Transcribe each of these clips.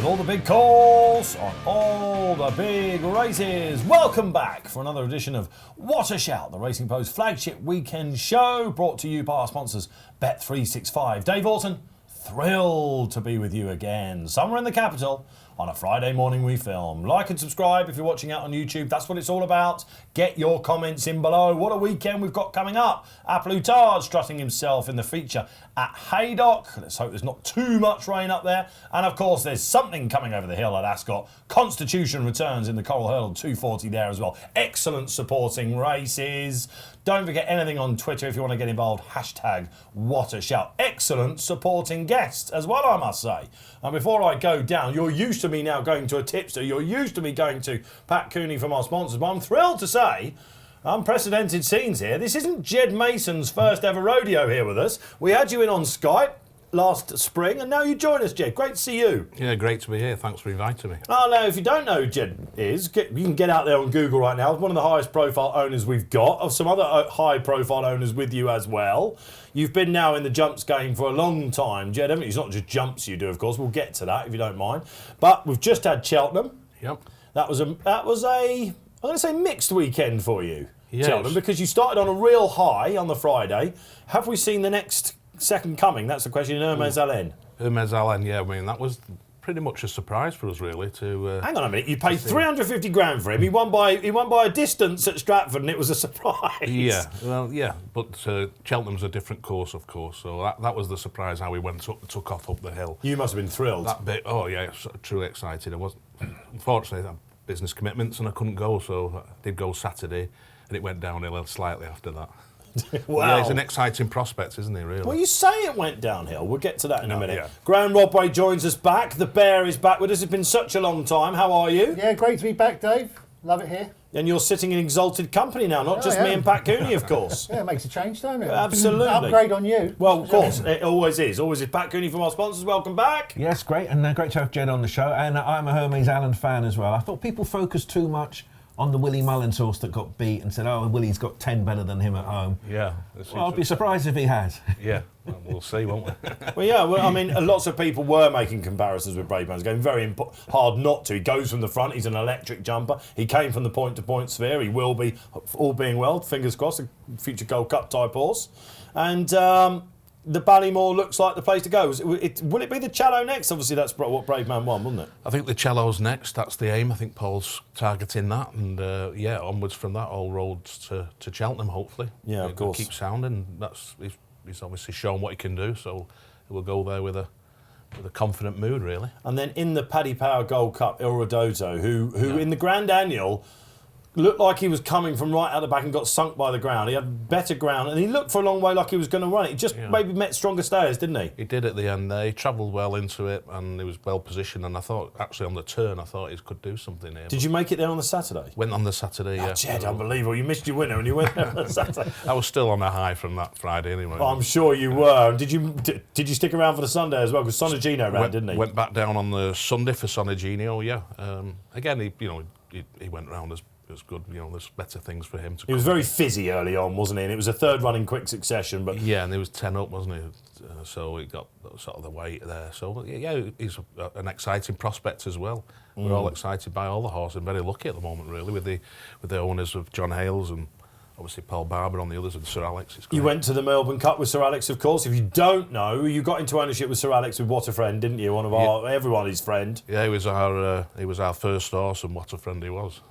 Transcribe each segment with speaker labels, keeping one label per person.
Speaker 1: with all the big calls on all the big races. Welcome back for another edition of What a Shout, the Racing Post flagship weekend show, brought to you by our sponsors Bet365. Dave Orton, thrilled to be with you again. Somewhere in the capital on a Friday morning we film. Like and subscribe if you're watching out on YouTube. That's what it's all about. Get your comments in below. What a weekend we've got coming up. Applutard strutting himself in the feature at Haydock. Let's hope there's not too much rain up there. And of course there's something coming over the hill at Ascot. Constitution returns in the Coral Hurdle 240 there as well. Excellent supporting races. Don't forget anything on Twitter if you want to get involved. Hashtag What a Shout. Excellent supporting guests as well, I must say. And before I go down, you're used to me now going to a tipster. You're used to me going to Pat Cooney from our sponsors. But I'm thrilled to say, unprecedented scenes here. This isn't Ged Mason's first ever rodeo here with us. We had you in on Skype last spring, and now you join us, Ged. Great to see you.
Speaker 2: Yeah, great to be here. Thanks for inviting me.
Speaker 1: Oh, now, if you don't know who Ged is, you can get out there on Google right now. One of the highest profile owners we've got, of some other high profile owners with you as well. You've been now in the jumps game for a long time, Ged, haven't you? It's not just jumps you do, of course. We'll get to that if you don't mind. But we've just had Cheltenham.
Speaker 2: Yep.
Speaker 1: That was a I'm going to say mixed weekend for you,
Speaker 2: Yes.
Speaker 1: Cheltenham, because you started on a real high on the Friday. Have we seen the next second coming? That's the question in Hermes Allen.
Speaker 2: Hermes Allen, yeah, I mean, that was pretty much a surprise for us, really.
Speaker 1: Hang on a minute, you paid 350 grand for him. He won by a distance at Stratford, and it was a surprise.
Speaker 2: Yeah, well, yeah, but Cheltenham's a different course, of course, so that was the surprise how he took off up the hill.
Speaker 1: You must have been thrilled.
Speaker 2: That bit, oh yeah, truly excited. I was, unfortunately, I had business commitments and I couldn't go, so I did go Saturday, and it went downhill slightly after that.
Speaker 1: Wow.
Speaker 2: Yeah, it's an exciting prospect, isn't he, really?
Speaker 1: Well, you say it went downhill. We'll get to that in a minute.
Speaker 2: Yeah.
Speaker 1: Graeme Rodway joins us back. The Bear is back with us. It's been such a long time. How are you?
Speaker 3: Yeah, great to be back, Dave. Love it here.
Speaker 1: And you're sitting in exalted company now, not just me and Pat Cooney, of course.
Speaker 3: Yeah, it makes a change, don't it?
Speaker 1: Absolutely.
Speaker 3: Upgrade on you.
Speaker 1: Well, of course, it always is. Always is. Pat Cooney from our sponsors, welcome back.
Speaker 4: Yes, great, and great to have Ged on the show. And I'm a Hermes Allen fan as well. I thought people focused too much on the Willie Mullins horse that got beat and said, oh, Willie's got 10 better than him at home.
Speaker 2: Yeah.
Speaker 4: Well, I'd be surprised if he has.
Speaker 2: Yeah, well, we'll see, won't we?
Speaker 1: Well, yeah, I mean, lots of people were making comparisons with Brave Man's going very hard not to. He goes from the front, he's an electric jumper. He came from the point-to-point sphere. He will be, all being well, fingers crossed, a future Gold Cup type horse. And the Ballymore looks like the place to go. Will it be the Cello next? Obviously, that's what Brave Man won, wasn't it?
Speaker 2: I think the Cello's next. That's the aim. I think Paul's targeting that, and onwards from that, all roads to Cheltenham. Hopefully,
Speaker 1: yeah, of course.
Speaker 2: Keep sounding. He's obviously shown what he can do, so we'll go there with a confident mood, really.
Speaker 1: And then in the Paddy Power Gold Cup, Il Radoto, who in the Grand Annual looked like he was coming from right out the back and got sunk by the ground. He had better ground, and he looked for a long way like he was going to run it. He just maybe met stronger stayers, didn't he?
Speaker 2: He did at the end there. He travelled well into it, and he was well positioned, and I thought, actually on the turn, I thought he could do something here.
Speaker 1: Did you make it there on the Saturday?
Speaker 2: Went on the Saturday, yeah.
Speaker 1: Jed, unbelievable. You missed your winner and you went there on the Saturday.
Speaker 2: I was still on a high from that Friday anyway.
Speaker 1: Well, I'm sure you were. Did you stick around for the Sunday as well? Because Sonagino ran, didn't he?
Speaker 2: Went back down on the Sunday for Sonagino, yeah. Again, he went round as good. There's better things for him to.
Speaker 1: He was very fizzy early on, wasn't he? And it was a third run in quick succession, but
Speaker 2: yeah, and he was 10 up, wasn't he? So he got sort of the weight there. So yeah, he's an exciting prospect as well. We're all excited by all the horses, and very lucky at the moment, really, with the owners of John Hales and obviously Paul Barber on the others and Sir Alex.
Speaker 1: You went to the Melbourne Cup with Sir Alex, of course. If you don't know, you got into ownership with Sir Alex with What a Friend, didn't you? One of everybody's friend.
Speaker 2: Yeah, he was our first horse, and what a friend he was.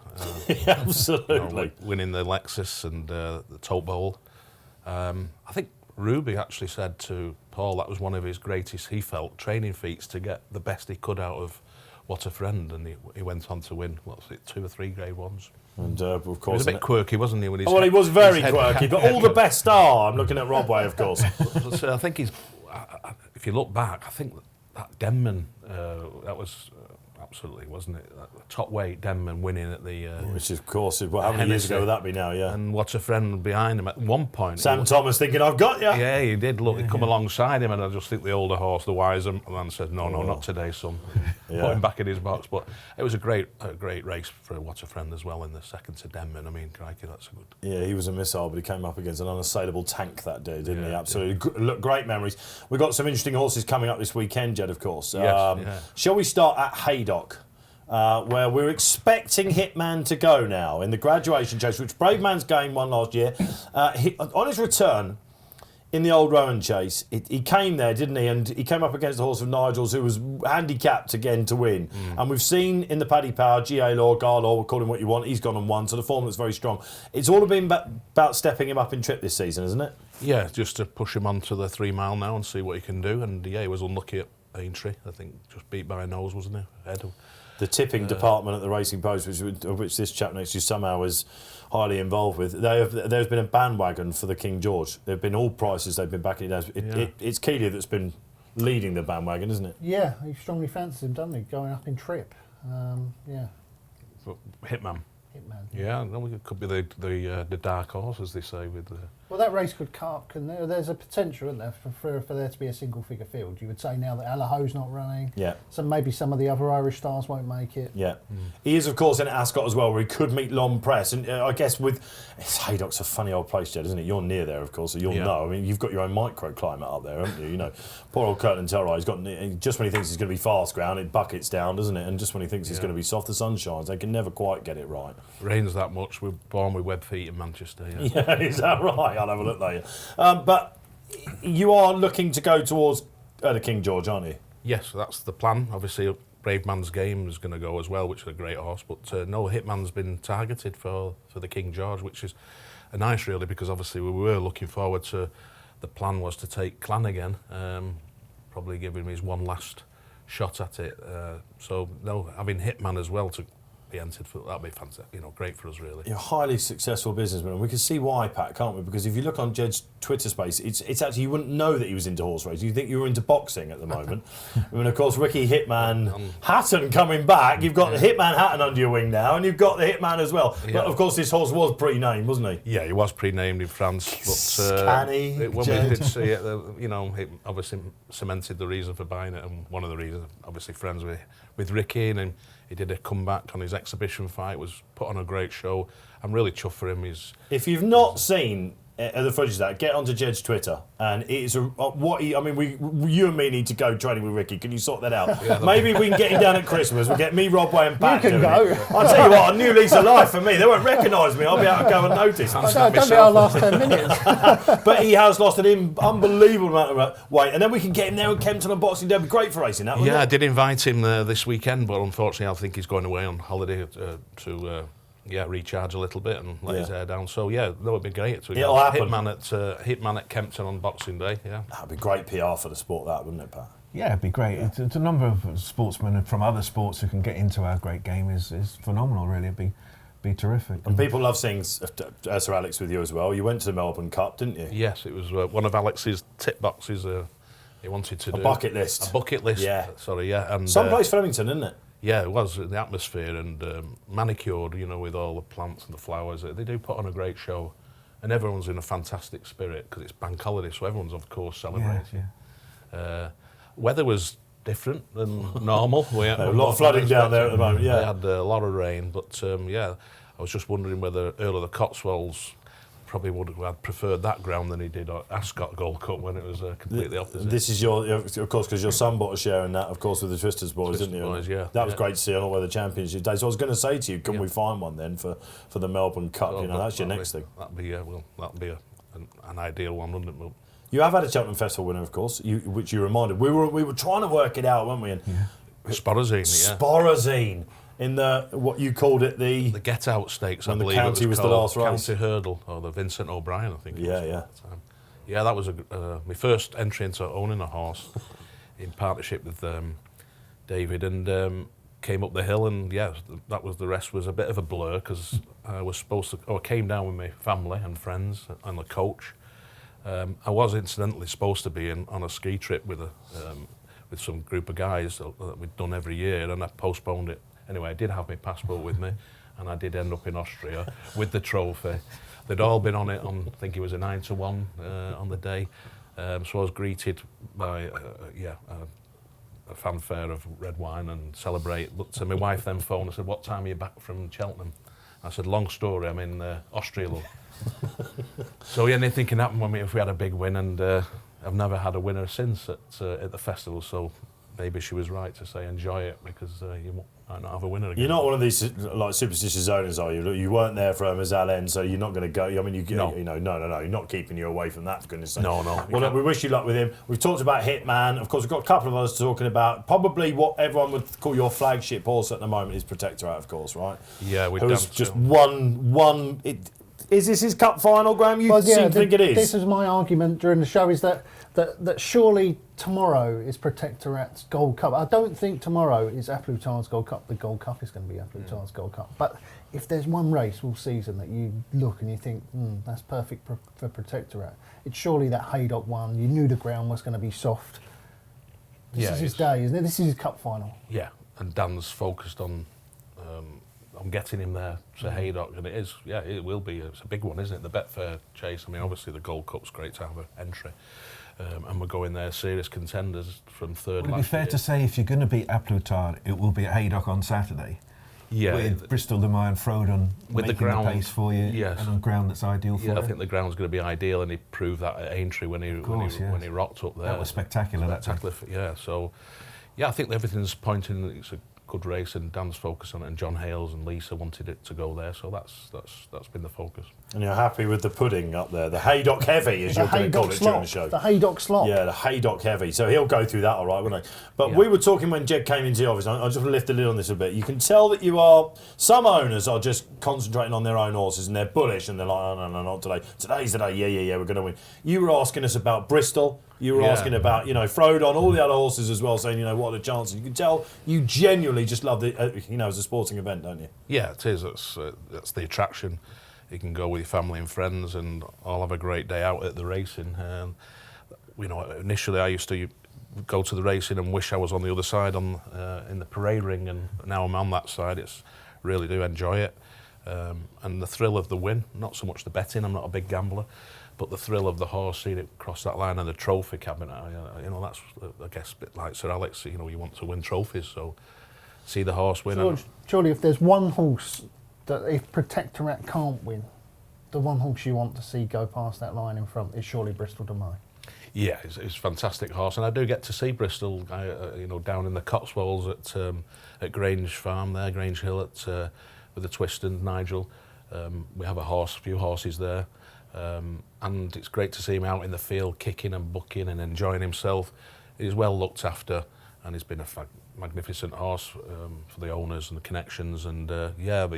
Speaker 1: Absolutely.
Speaker 2: Winning the Lexus and the Tote Bowl. I think Ruby actually said to Paul that was one of his greatest, he felt, training feats to get the best he could out of What a Friend, and he went on to win, 2 or 3 Grade 1s.
Speaker 1: And of course,
Speaker 2: he was a bit quirky, wasn't he? When
Speaker 1: he was very quirky, but all the best are. I'm looking at Rodway, of course.
Speaker 2: But I think if you look back, I think that Denman, that was absolutely, wasn't it? Top weight Denman winning at the...
Speaker 1: Which, of course, is, how many years ago would that be now, yeah?
Speaker 2: And what's a friend behind him at one point?
Speaker 1: Sam Thomas thinking, I've got you.
Speaker 2: Yeah, he did. Look, he come alongside him, and I just think the older horse, the wiser man, said, no, not today, son. Put him back in his box. But it was a great race for What's a Friend as well in the second to Denman. I mean, crikey, that's a good...
Speaker 1: Yeah, he was a missile, but he came up against an unassailable tank that day, didn't he? Absolutely. Look, great memories. We've got some interesting horses coming up this weekend, Ged, of course. Shall we start at Haydock, where we're expecting Hitman to go now in the graduation chase, which Brave Man's Game won last year. On his return in the old Rowan chase, he came there, didn't he? And he came up against the horse of Nigel's, who was handicapped again to win. And we've seen in the Paddy Power, GA Law, Gar Law, call him what you want, he's gone and won, so the form looks very strong. It's all been about stepping him up in trip this season, isn't it?
Speaker 2: Yeah, just to push him on to the 3 mile now and see what he can do. And yeah, he was unlucky at Aintree, I think, just beat by a nose, wasn't he? Head.
Speaker 1: The tipping department at the Racing Post, which this chap next to you somehow is highly involved with, there's been a bandwagon for the King George. There have been all prices they've been backing it down. It's Keeley that's been leading the bandwagon, isn't it?
Speaker 3: Yeah, he strongly fancies him, doesn't he? Going up in trip. Yeah.
Speaker 2: Hitman.
Speaker 3: Hitman.
Speaker 2: Yeah, no, it could be the dark horse, as they say, with the...
Speaker 3: Well, that race could cut, couldn't there? There's a potential, isn't there, for there to be a single-figure field. You would say now that Allaho's not running.
Speaker 1: Yeah.
Speaker 3: So maybe some of the other Irish stars won't make it.
Speaker 1: Yeah. He is, of course, in Ascot as well, where he could meet Long Press. And I guess Haydock's a funny old place, Jed, isn't it? You're near there, of course, so you'll know. I mean, you've got your own microclimate up there, haven't you? You know, poor old Curtin Tellroy, he's got, just when he thinks he's going to be fast ground, it buckets down, doesn't it? And just when he thinks he's going to be soft, the sun shines. They can never quite get it right.
Speaker 2: Rains that much. We're born with web feet in Manchester.
Speaker 1: Yeah, is that right? I'll have a look later. But you are looking to go towards the King George, aren't you?
Speaker 2: Yes, that's the plan. Obviously, Brave Man's Game is going to go as well, which is a great horse. But no, Hitman's been targeted for the King George, which is nice, really, because obviously we were looking forward to... The plan was to take Clan again, probably give him his one last shot at it. So, no, having Hitman as well to be entered for, that'd be fantastic, great for us, really.
Speaker 1: You're a highly successul businessman, and we can see why, Pat, can't we? Because if you look on Jed's Twitter space, it's actually, you wouldn't know that he was into horse racing. You think you were into boxing at the moment. I mean, of course, Ricky Hitman Hatton coming back. You've got the Hitman Hatton under your wing now, and you've got the Hitman as well. Yeah. But of course, this horse was pre-named, wasn't he?
Speaker 2: Yeah, he was pre-named in France. But
Speaker 1: Canny,
Speaker 2: when we did see it, it obviously cemented the reason for buying it, and one of the reasons, obviously, friends with Ricky, and he did a comeback on his exhibition fight, was put on a great show. I'm really chuffed for him.
Speaker 1: If you've not seen the footage of that, get onto Jed's Twitter, and it's you and me need to go training with Ricky. Can you sort that out? Yeah, maybe we can get him down at Christmas. We'll get me, Rodway, and Pat.
Speaker 3: You can go.
Speaker 1: I'll tell you what, a new lease of life for me. They won't recognise me. I'll be able to go unnoticed.
Speaker 3: I've done it our last 10 minutes.
Speaker 1: But he has lost an unbelievable amount of weight, and then we can get him there at Kempton on Boxing Day. It'd be great for racing, that wouldn't it?
Speaker 2: I did invite him this weekend, but unfortunately, I think he's going away on holiday to recharge a little bit and let his hair down. So that would be great.
Speaker 1: It'll happen.
Speaker 2: Hitman at Kempton on Boxing Day. Yeah,
Speaker 1: that'd be great PR for the sport, that wouldn't it, Pat?
Speaker 4: Yeah, it'd be great. It's a number of sportsmen from other sports who can get into our great game is phenomenal. Really, it'd be terrific.
Speaker 1: And people love seeing Sir Alex with you as well. You went to the Melbourne Cup, didn't you?
Speaker 2: Yes, it was one of Alex's tip boxes. He wanted to do
Speaker 1: a bucket list.
Speaker 2: A bucket list. Yeah, sorry. Yeah, and
Speaker 1: someplace Flemington, isn't it?
Speaker 2: Yeah, it was, the atmosphere, and manicured, with all the plants and the flowers. They do put on a great show, and everyone's in a fantastic spirit because it's bank holiday, so everyone's, of course, celebrating. Weather was different than normal. We had
Speaker 1: a lot of flooding down there at the moment, yeah.
Speaker 2: We had a lot of rain, but I was just wondering whether Earl of the Cotswolds probably would have preferred that ground than he did at Ascot Gold Cup when it was completely opposite.
Speaker 1: This is of course, because your son bought a share in that, of course, with the Twisters boys, didn't you?
Speaker 2: Boys, yeah.
Speaker 1: That was great to see on all the Championship days. So I was going to say to you, can we find one then for the Melbourne Cup?
Speaker 2: Well,
Speaker 1: that's your next thing.
Speaker 2: That'd be an ideal one, wouldn't it? Well,
Speaker 1: you have had a Cheltenham Festival winner, of course, which you reminded. We were trying to work it out, weren't we? And
Speaker 2: Sporozine,
Speaker 1: Sporozine. In what you called it, the
Speaker 2: Get Out Stakes,
Speaker 1: when
Speaker 2: I believe
Speaker 1: the county was the last race.
Speaker 2: County Hurdle, or the Vincent O'Brien, I think.
Speaker 1: Yeah.
Speaker 2: Yeah, that was my first entry into owning a horse in partnership with David, and came up the hill, and that was the rest was a bit of a blur because I was I came down with my family and friends and the coach. I was incidentally supposed to be on a ski trip with with some group of guys that we'd done every year, and I postponed it. Anyway, I did have my passport with me, and I did end up in Austria with the trophy. They'd all been on it on, I think it was a 9-1 on the day. So I was greeted by, a fanfare of red wine and celebrate. But my wife then phoned and said, "What time are you back from Cheltenham?" I said, "Long story, I'm in Austria, love." So yeah, anything can happen if we had a big win, and I've never had a winner since at the festival, so maybe she was right to say enjoy it, because you might not have a winner again.
Speaker 1: You're not one of these like superstitious owners, are you? You weren't there for Mazal end, so you're not going to go. I mean, no. You know, no. You're not keeping you away from that, for goodness sake.
Speaker 2: No.
Speaker 1: Well, look, we wish you luck with him. We've talked about Hitman. Of course, we've got a couple of others talking about probably what everyone would call your flagship horse at the moment is Protektorat, of course, right?
Speaker 2: Yeah, we've
Speaker 1: Who's just won. Is this his cup final, Graeme? You seem to think it is.
Speaker 3: This is my argument during the show, is that surely tomorrow is Protektorat's Gold Cup. I don't think tomorrow is Aplutar's Gold Cup. The Gold Cup is going to be Aplutar's Gold Cup. But if there's one race all season that you look and you think, that's perfect for Protektorat, it's surely that Haydock one. You knew the ground was going to be soft. This is his day, isn't it? This is his cup final.
Speaker 2: Yeah, and Dan's focused on getting him there to Haydock, and it will be. It's a big one, isn't it? The Betfair Chase. I mean, obviously the Gold Cup's great to have an entry, and we're going there serious contenders from third.
Speaker 4: Would it be fair to say if you're going to beat Aplutar, it will be at Haydock on Saturday?
Speaker 2: Yeah,
Speaker 4: with Bristol, the Mire and Frodon
Speaker 2: with
Speaker 4: making the pace for you,
Speaker 2: yes,
Speaker 4: and on ground that's ideal for you.
Speaker 2: Yeah, I think the ground's going to be ideal, and he proved that at Aintree when he rocked up there.
Speaker 4: That was spectacular.
Speaker 2: Yeah. So, yeah, I think everything's pointing that it's a good race, and Dan's focused on it, and John Hales and Lisa wanted it to go there, so that's been the focus.
Speaker 1: And you're happy with the pudding up there, the Haydock Heavy, as you're going to call it during the show.
Speaker 3: The Haydock slot.
Speaker 1: Yeah, the Haydock Heavy. So he'll go through that all right, won't he? But we were talking when Ged came into the office, I'll just lift the lid on this a bit. You can tell that some owners are just concentrating on their own horses, and they're bullish, and they're like, oh, no, not today. Today's the day, yeah, we're going to win. You were asking us about Bristol. You were asking about, Frodon, all the other horses as well, saying, what are the chances? You can tell you genuinely just love it, as a sporting event, don't you?
Speaker 2: Yeah, it is. That's the attraction. You can go with your family and friends and all have a great day out at the racing. Initially I used to go to the racing and wish I was on the other side in the parade ring, and now I'm on that side. Really do enjoy it. And the thrill of the win, not so much the betting, I'm not a big gambler, but the thrill of the horse, seeing it cross that line and the trophy cabinet, that's, I guess, a bit like Sir Alex, you want to win trophies, so see the horse win.
Speaker 3: Surely if there's one horse that if Protektorat can't win, the one horse you want to see go past that line in front is surely Bristol de Mai.
Speaker 2: Yeah, it's a fantastic horse, and I do get to see Bristol, down in the Cotswolds at Grange Farm there, Grange Hill with the Twist and Nigel. We have a few horses there, and it's great to see him out in the field kicking and bucking and enjoying himself. He's well looked after, and he's been a magnificent horse for the owners and the connections, and it'll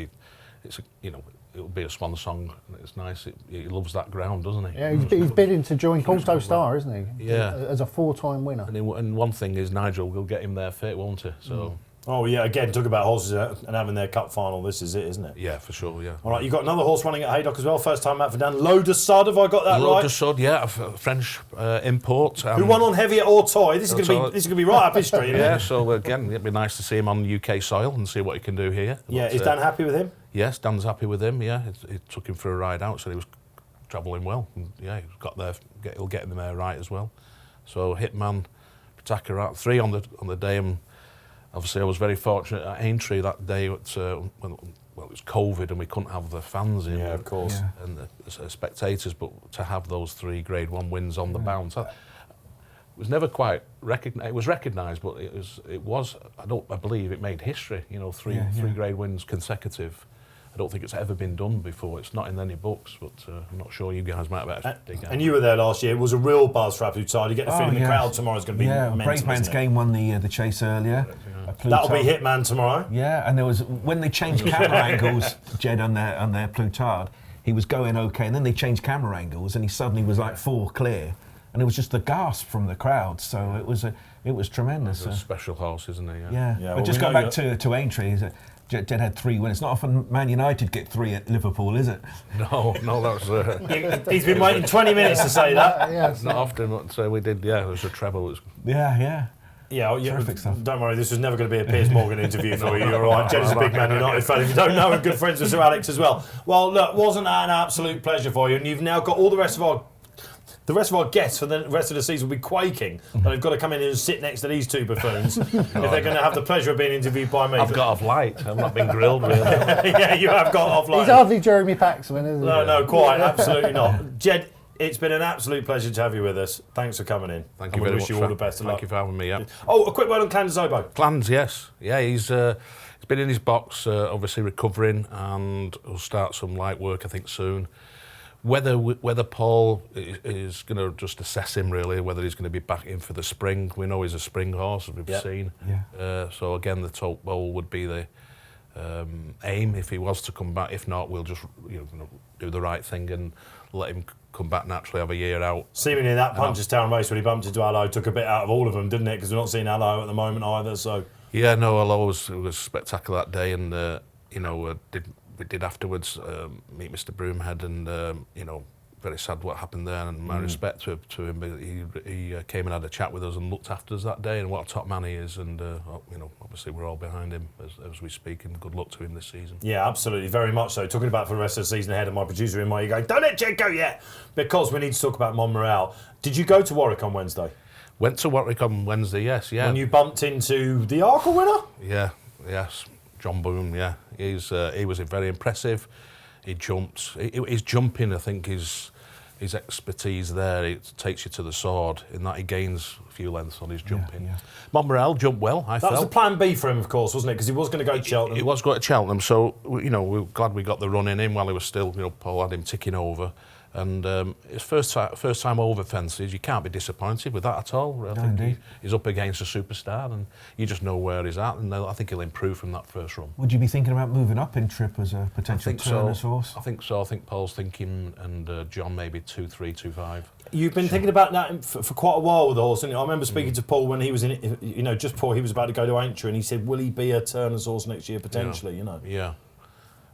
Speaker 2: be a swan song. It's nice. He loves that ground, doesn't he?
Speaker 3: Yeah, he's bidding to join Coulsdale Star, isn't he?
Speaker 2: Yeah,
Speaker 3: as a 4-time winner.
Speaker 2: And one thing is Nigel will get him there fit, won't he? So.
Speaker 1: Oh yeah, again, talk about horses and having their cup final. This is it, isn't it?
Speaker 2: Yeah, for sure. Yeah.
Speaker 1: All right, you've got another horse running at Haydock as well. First time out for Dan. Load of Sud, have I got that right?
Speaker 2: Load of Sud, yeah, a French import.
Speaker 1: Who won on Heavy at Autoy? This is going to be right up his street.
Speaker 2: Yeah. So again, it'd be nice to see him on UK soil and see what he can do here.
Speaker 1: Yeah, is Dan happy with him?
Speaker 2: Yes, Dan's happy with him. Yeah, he took him for a ride out, so he was travelling well. And, yeah, he got there. He'll get him there right as well. So Hitman, Protektorat, 3 on the day. And obviously, I was very fortunate at Aintree that day. It was COVID and we couldn't have the fans in.
Speaker 1: Yeah, of course.
Speaker 2: Yeah. And the spectators, but to have those 3 Grade 1 wins on the bounce, it was never quite recognised. It was recognised, but it was. I believe it made history. 3 Grade wins consecutive. I don't think it's ever been done before. It's not in any books, but I'm not sure you guys might have dig out.
Speaker 1: And you were there last year. It was a real buzz for Aplutar. You get the feeling the crowd tomorrow is going to be mental.
Speaker 4: Brave Man's Game won the chase earlier.
Speaker 1: That'll be Hitman tomorrow.
Speaker 4: Yeah, and there was when they changed camera angles, Ged on their Plutard, he was going okay, and then they changed camera angles, and he suddenly was like 4 clear, and it was just the gasp from the crowd. So it was tremendous.
Speaker 2: It's a special horse, isn't he?
Speaker 4: Yeah. But just go back to Aintree. Ged had 3 wins. It's not often Man United get 3 at Liverpool, is it?
Speaker 2: No, that was.
Speaker 1: He's been waiting 20 minutes to say that.
Speaker 3: Yeah,
Speaker 2: not often. So we did. Yeah, it was a treble.
Speaker 4: Yeah.
Speaker 1: Yeah,
Speaker 4: Terrific stuff.
Speaker 1: Don't worry, this was never going to be a Piers Morgan interview for you. You're all right. Jed is a big Man United fan. If you don't know him, good friends with Sir Alex as well. Well, look, wasn't that an absolute pleasure for you? And you've now got all the rest of our guests for the rest of the season will be quaking. But they've got to come in and sit next to these two buffoons if they're going to have the pleasure of being interviewed by me.
Speaker 2: I've got off light. I've not been grilled really.
Speaker 1: Yeah, you have got off light.
Speaker 3: He's hardly Jeremy Paxman, is he?
Speaker 1: No, quite, absolutely not. Jed, it's been an absolute pleasure to have you with us. Thanks for coming in.
Speaker 2: Thank you very much.
Speaker 1: Wish you all the best of luck.
Speaker 2: Thank you for having me. Yeah.
Speaker 1: Oh, a quick word on Clan Zobo.
Speaker 2: Plans, yes. Yeah, he's been in his box, obviously recovering, and will start some light work, I think, soon. Whether Paul is going to just assess him, really, whether he's going to be back in for the spring. We know he's a spring horse, as we've seen.
Speaker 4: Yeah.
Speaker 2: So, again, the top bowl would be the aim if he was to come back. If not, we'll just do the right thing and let him come back naturally, have a year out.
Speaker 1: Seemingly that Punchestown race when he bumped into Allo took a bit out of all of them, didn't it? Because we're not seeing Allo at the moment either. So
Speaker 2: yeah, no, Allo was spectacular that day, and we did afterwards meet Mr. Broomhead, and very sad what happened there, and my respect to him. But he came and had a chat with us and looked after us that day, and what a top man he is, and obviously we're all behind him as we speak, and good luck to him this season.
Speaker 1: yeah, absolutely, very much so. Talking about for the rest of the season ahead, and my producer in my ear going, "Don't let Jed go yet," because we need to talk about Montmoral. Did you go to Warwick on Wednesday?
Speaker 2: Went to Warwick on Wednesday, yes, yeah.
Speaker 1: When you bumped into the Arkle winner?
Speaker 2: Yeah, yes, John Boone, yeah. He was very impressive. He jumped. His jumping, I think, his expertise there, it takes you to the sword in that he gains a few lengths on his jumping.
Speaker 4: Yeah.
Speaker 2: Montmoral jumped well, I felt.
Speaker 1: That was the plan B for him, of course, wasn't it? Because he was going to go to Cheltenham.
Speaker 2: He was going to Cheltenham, so we're glad we got the run in while he was still, Paul had him ticking over. And his first time over fences, you can't be disappointed with that at all. I think he's up against a superstar, and you just know where he's at, and I think he'll improve from that first run.
Speaker 4: Would you be thinking about moving up in trip as a potential Turner's horse?
Speaker 2: I think so. I think Paul's thinking, and John maybe 2-3, 2-5.
Speaker 1: You've been thinking about that for quite a while with the horse, and I remember speaking to Paul when he was in, just before he was about to go to Aintree, and he said, "Will he be a Turner's horse next year potentially?"
Speaker 2: Yeah.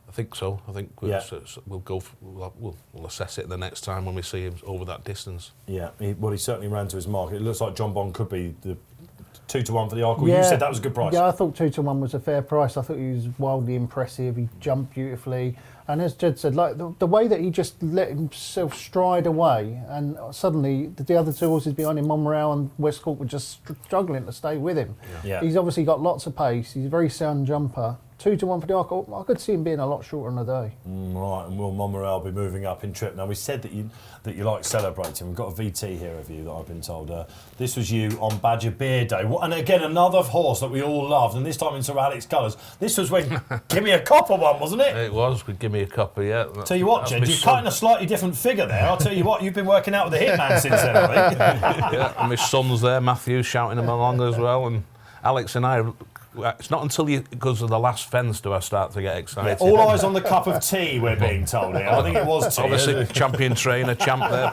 Speaker 2: I think so. I think we'll go. We'll assess it the next time when we see him over that distance.
Speaker 1: Yeah, he certainly ran to his mark. It looks like John Bond could be the 2-1 for the Arkle. You said that was a good price.
Speaker 3: Yeah, I thought 2-1 was a fair price. I thought he was wildly impressive. He jumped beautifully, and as Jed said, like the way that he just let himself stride away, and suddenly the other two horses behind him, Montmoral and Westcourt, were just struggling to stay with him.
Speaker 1: Yeah.
Speaker 3: He's obviously got lots of pace. He's a very sound jumper. 2-1 for the Arkle. I could see him being a lot shorter on the day.
Speaker 1: Right, and will Montmoral be moving up in trip? Now, we said that you like celebrating. We've got a VT here of you that I've been told. This was you on Badger Beer Day. And again, another horse that we all loved, and this time in Sir Alex colours. This was when Give Me a Copper one, wasn't it?
Speaker 2: It was. Give Me a Copper, yeah.
Speaker 1: Tell you what, Jed, you're cutting a slightly different figure there. I'll tell you what, you've been working out with the Hitman since then, I think.
Speaker 2: Yeah, and my son's there, Matthew, shouting him along as well, and Alex and I... It's not until you goes to the last fence do I start to get excited.
Speaker 1: All eyes on the cup of tea, we're being told here. I think it was tea.
Speaker 2: Obviously, champion trainer, champ there.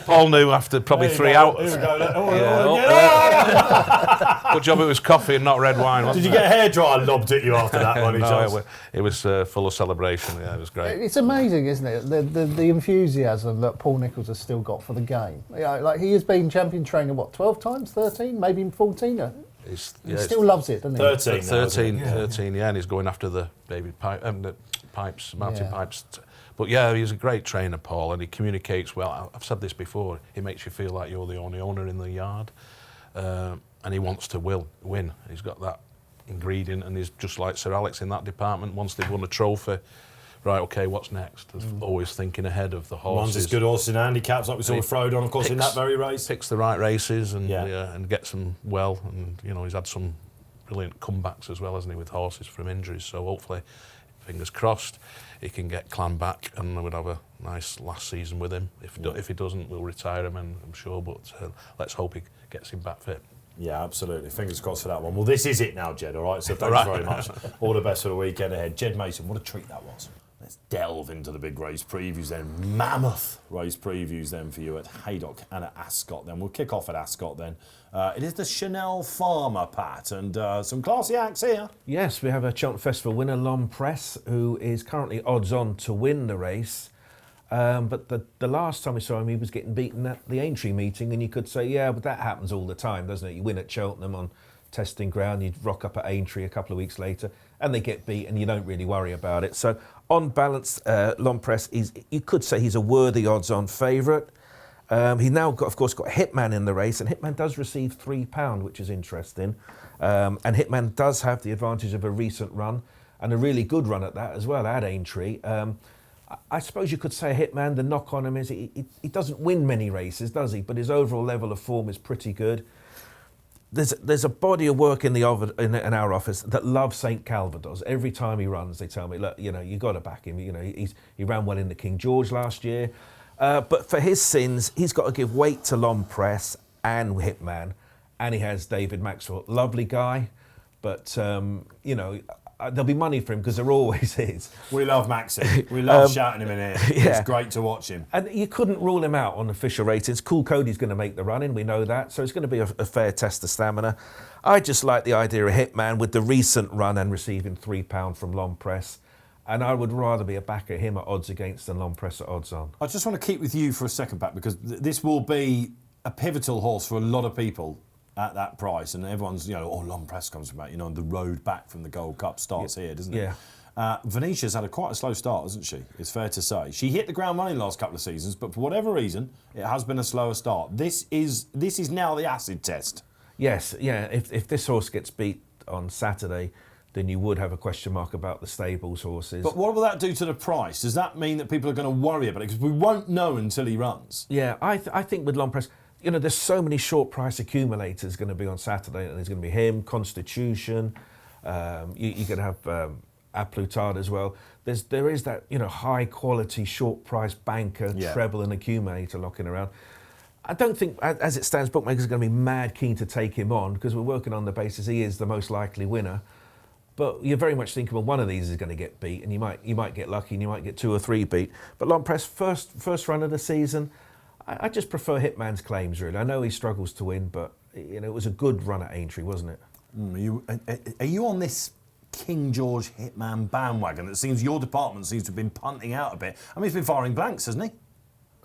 Speaker 2: Paul knew after probably 3 hours.
Speaker 1: Here we go.
Speaker 2: Good job it was coffee and not red wine.
Speaker 1: Did you get a hairdryer lobbed at you after that one?
Speaker 2: No, it was full of celebration. Yeah, it was great.
Speaker 3: It's amazing, isn't it? The enthusiasm that Paul Nicholls has still got for the game. Like he has been champion trainer, 12 times, 13, maybe 14. He still loves it, doesn't he?
Speaker 2: 13, yeah, and he's going after the baby pipes, Martin Pipes. But yeah, he's a great trainer, Paul, and he communicates well. I've said this before, he makes you feel like you're the only owner in the yard, and he wants to win. He's got that ingredient, and he's just like Sir Alex in that department. Once they've won a trophy, right, okay, what's next? Always thinking ahead of the horses.
Speaker 1: One's as good horses in handicaps, like we saw with Frodon, of course, in that very race.
Speaker 2: Picks the right races and gets them well. And, he's had some brilliant comebacks as well, hasn't he, with horses from injuries. So hopefully, fingers crossed, he can get Clan back and we'd have a nice last season with him. If he doesnn't, we'll retire him, and I'm sure. But let's hope he gets him back fit. Yeah, absolutely. Fingers crossed for that one. Well, this is it now, Jed, all right? So thanks very much. All the best for the weekend ahead. Ged Mason, what a treat that was. Let's delve into the big race previews then. Mammoth race previews then for you at Haydock and at Ascot then. We'll kick off at Ascot then. It is the Chanelle Pharma, Pat, and some classy acts here.
Speaker 4: Yes, we have a Cheltenham Festival winner, Lom Press, who is currently odds on to win the race. But the last time we saw him, he was getting beaten at the Aintree meeting, and you could say, yeah, but that happens all the time, doesn't it? You win at Cheltenham on testing ground, you rock up at Aintree a couple of weeks later, and they get beat, and you don't really worry about it. So on balance, Lompress, you could say he's a worthy odds-on favourite. He now, of course, got Hitman in the race, and Hitman does receive £3, which is interesting. And Hitman does have the advantage of a recent run, and a really good run at that as well, at Aintree. I suppose you could say Hitman, the knock on him is he doesn't win many races, does he? But his overall level of form is pretty good. There's a body of work in our office that loves St Calvados. Every time he runs, they tell me, look, you got to back him. He ran well in the King George last year. But for his sins, he's got to give weight to Lompress and Hitman. And he has David Maxwell. Lovely guy, but, there'll be money for him because there always is.
Speaker 1: We love Maxi. We love shouting him in here.
Speaker 4: Yeah.
Speaker 1: It's great to watch him.
Speaker 4: And you couldn't rule him out on official ratings. Cool Cody's going to make the run-in, we know that. So it's going to be a fair test of stamina. I just like the idea of Hitman with the recent run and receiving £3 from Lompress. And I would rather be a backer him at odds against than Lompress at odds on.
Speaker 1: I just want to keep with you for a second, Pat, because this will be a pivotal horse for a lot of people at that price, and everyone's, Lompress comes from that, and the road back from the Gold Cup starts here, doesn't it?
Speaker 4: Yeah.
Speaker 1: Venetia's had quite a slow start, hasn't she? It's fair to say. She hit the ground running last couple of seasons, but for whatever reason, it has been a slower start. This is now the acid test.
Speaker 4: Yes, yeah. If this horse gets beat on Saturday, then you would have a question mark about the stables horses.
Speaker 1: But what will that do to the price? Does that mean that people are going to worry about it? Because we won't know until he runs.
Speaker 4: Yeah, I think with Lompress, there's so many short price accumulators going to be on Saturday, and there's going to be him, Constitution. You're going to have A Plutard as well. There is that high quality short price banker, treble and accumulator locking around. I don't think, as it stands, bookmakers are going to be mad keen to take him on because we're working on the basis he is the most likely winner. But you're very much thinking, well, one of these is going to get beat, and you might get lucky, and you might get 2 or 3 beat. But Lompress, first run of the season, I just prefer Hitman's claims, really. I know he struggles to win, but it was a good run at Aintree, wasn't it?
Speaker 1: Are you on this King George Hitman bandwagon that seems your department seems to have been punting out a bit? I mean, he's been firing blanks, hasn't he?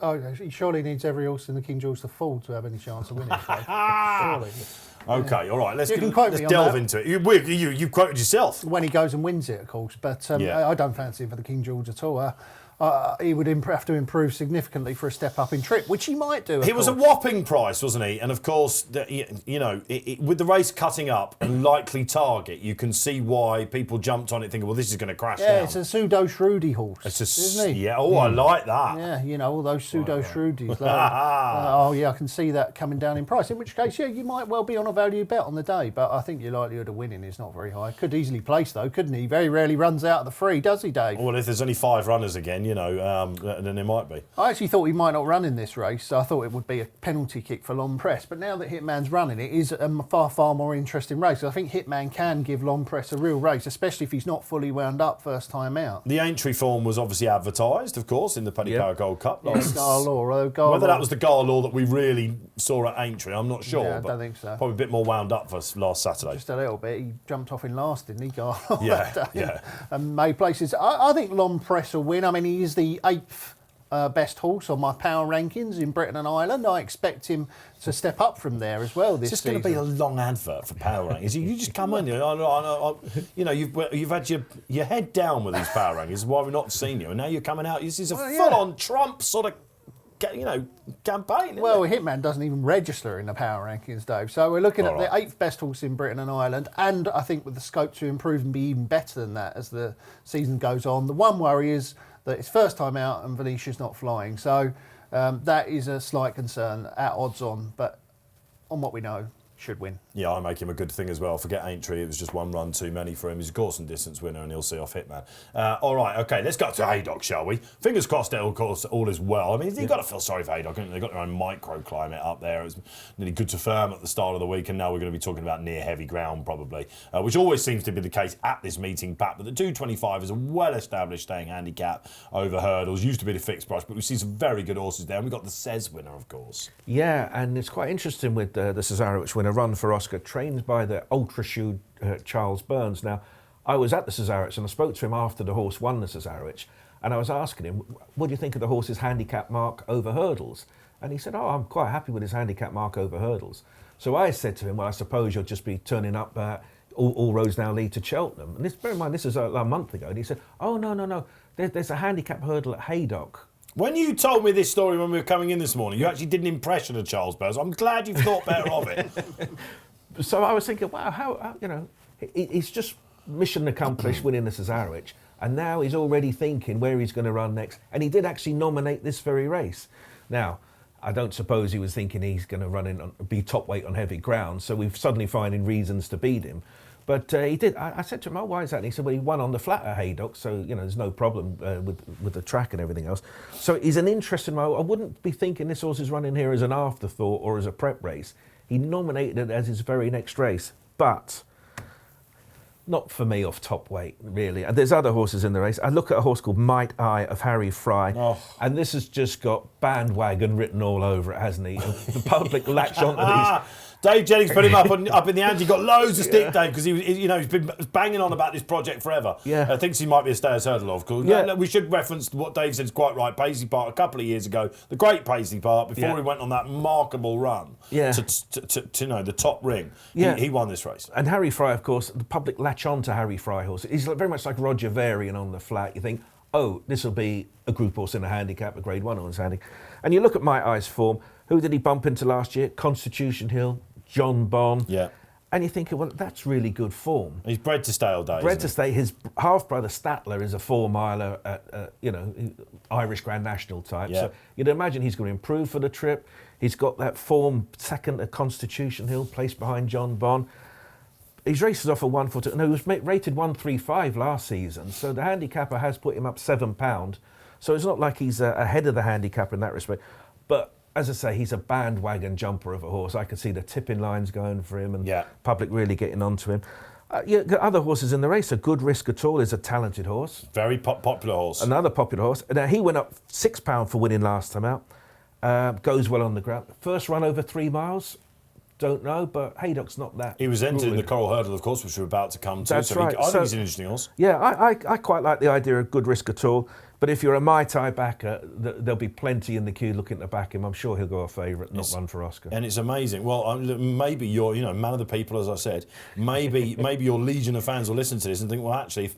Speaker 3: Oh, he surely needs every horse in the King George to fall to have any chance of winning. Surely.
Speaker 1: Okay, all right. Let's
Speaker 3: let's
Speaker 1: delve into it. You quoted yourself.
Speaker 3: When he goes and wins it, of course. But I don't fancy him for the King George at all. He would have to improve significantly for a step up in trip, which he might do.
Speaker 1: He was a whopping price, wasn't he? And of course, with the race cutting up and likely target, you can see why people jumped on it thinking, well, this is going to crash down.
Speaker 3: Yeah, it's a pseudo-Shrewdy horse, isn't he?
Speaker 1: Yeah, I like that.
Speaker 3: Yeah, all those pseudo-Shrewdies. I can see that coming down in price, in which case, you might well be on a value bet on the day, but I think your likelihood of winning is not very high. Could easily place, though, couldn't he? Very rarely runs out of the free, does he, Dave?
Speaker 1: Well, if there's only 5 runners again, then there might be.
Speaker 3: I actually thought he might not run in this race. So I thought it would be a penalty kick for Lompress. But now that Hitman's running, it is a far, far more interesting race. I think Hitman can give Lompress a real race, especially if he's not fully wound up first time out.
Speaker 1: The Aintree form was obviously advertised, of course, in the Paddy Power Gold Cup.
Speaker 3: Whether
Speaker 1: that was the Garlaw that we really saw at Aintree, I'm not sure.
Speaker 3: Yeah, I don't think so.
Speaker 1: Probably a bit more wound up for us last Saturday.
Speaker 3: Just a little bit. He jumped off in last, didn't he, Garlaw?
Speaker 1: Yeah.
Speaker 3: And made places. I think Lompress will win. I mean, he is the 8th best horse on my power rankings in Britain and Ireland. I expect him to step up from there as well this season.
Speaker 1: It's just going to be a long advert for power rankings. You just come in, you've had your head down with these power rankings. This is why we've not seen you, and now you're coming out. This is a full-on Trump sort of campaign.
Speaker 3: Well, Hitman doesn't even register in the power rankings, Dave. So we're looking at the 8th best horse in Britain and Ireland, and I think with the scope to improve and be even better than that as the season goes on. The one worry is that it's first time out and Venetia's not flying. So that is a slight concern at odds on, but on what we know, should win.
Speaker 1: Yeah, I make him a good thing as well. Forget Aintree, it was just one run too many for him. He's a course and distance winner and he'll see off Hitman. All right, OK, let's go to Haydock, shall we? Fingers crossed all is well. I mean, you've got to feel sorry for Haydock. They've got their own microclimate up there. It was nearly good to firm at the start of the week, and now we're going to be talking about near heavy ground probably, which always seems to be the case at this meeting, Pat. But the 225 is a well-established staying handicap over hurdles. Used to be the fixed price, but we see some very good horses there. And we've got the Cez winner, of course.
Speaker 4: Yeah, and it's quite interesting with the Cesarewitch winner, Run for Oscar, trained by the ultra-shoe Charles Burns. Now, I was at the Cesarewitch and I spoke to him after the horse won the Cesarewitch, And I was asking him, what do you think of the horse's handicap mark over hurdles? And he said, oh, I'm quite happy with his handicap mark over hurdles. So I said to him, well, I suppose you'll just be turning up, all roads now lead to Cheltenham. And bear in mind, this was a month ago. And he said, oh, no, there's a handicap hurdle at Haydock.
Speaker 1: When you told me this story when we were coming in this morning, you actually did an impression of Charles Burns. I'm glad you've thought better of it.
Speaker 4: So I was thinking, wow, how he's just mission accomplished winning the Cesarewitch, and now he's already thinking where he's going to run next. And he did actually nominate this very race. Now, I don't suppose he was thinking he's going to be top weight on heavy ground, so we're suddenly finding reasons to beat him. But he did. I said to him, oh, why is that? And he said, well, he won on the flat at Haydock, so, there's no problem with the track and everything else. So he's an interesting one. I wouldn't be thinking this horse is running here as an afterthought or as a prep race. He nominated it as his very next race, but not for me off top weight, really. And there's other horses in the race. I look at a horse called Might Eye of Harry Fry, and this has just got bandwagon written all over it, hasn't he? The public latch onto these.
Speaker 1: Dave Jennings put him up in the ante. He got loads of stick, Dave, because he's been banging on about this project forever.
Speaker 4: Yeah.
Speaker 1: Thinks he might be a stayer's hurdle, of course.
Speaker 4: Yeah.
Speaker 1: No, we should reference what Dave said is quite right. Paisley Park a couple of years ago, the great Paisley Park, before he went on that remarkable run to the top ring.
Speaker 4: Yeah.
Speaker 1: He won this race.
Speaker 4: And Harry Fry, of course, the public latch on to Harry Fry horse. He's very much like Roger Varian on the flat. You think, oh, this will be a group horse in a handicap, a Grade 1 horse handicap. And you look at Might Eye's form. Who did he bump into last year? Constitution Hill, John Bon.
Speaker 1: Yeah.
Speaker 4: And you think, well, that's really good form.
Speaker 1: He's bred to stay all day.
Speaker 4: Bred to stay. His half-brother Statler is a 4-miler at, Irish Grand National type.
Speaker 1: Yeah.
Speaker 4: So you'd imagine he's going to improve for the trip. He's got that form second at Constitution Hill, placed behind John Bon. His races off a 142. No, he was rated 135 last season. So the handicapper has put him up £7. So it's not like he's ahead of the handicapper in that respect. But as I say, he's a bandwagon jumper of a horse. I can see the tipping lines going for him and public really getting onto him. Other horses in the race. A Good Risk at All is a talented horse.
Speaker 1: Very popular horse.
Speaker 4: Another popular horse. Now, he went up £6 for winning last time out. Goes well on the ground. First run over 3 miles. Don't know, but Haydock's not that.
Speaker 1: He was entered in the Coral Hurdle, of course, which we're about to come to.
Speaker 4: That's right.
Speaker 1: I think he's an interesting horse.
Speaker 4: Yeah, I quite like the idea of Good Risk at All. But if you're a Mai Tai backer, there'll be plenty in the queue looking to back him. I'm sure he'll go a favourite, not run for Oscar.
Speaker 1: And it's amazing. Well, maybe you're, man of the people, as I said. Maybe your legion of fans will listen to this and think, well, actually,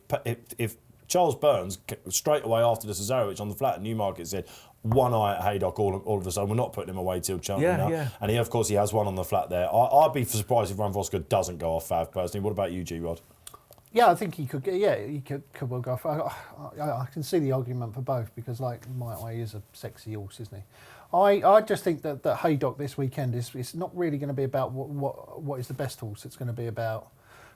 Speaker 1: if Charles Burns straight away after the Cesarewitch on the flat at Newmarket said, one eye at Haydock all of a sudden, we're not putting him away till Cheltenham now. Yeah. And of course he has one on the flat there. I'd be surprised if Run for Oscar doesn't go off Fav personally. What about you, G-Rod?
Speaker 3: Yeah, I think he could. He could well go. I can see the argument for both because, like, Might Eye is a sexy horse, isn't he? I just think that Haydock this weekend it's not really going to be about what is the best horse. It's going to be about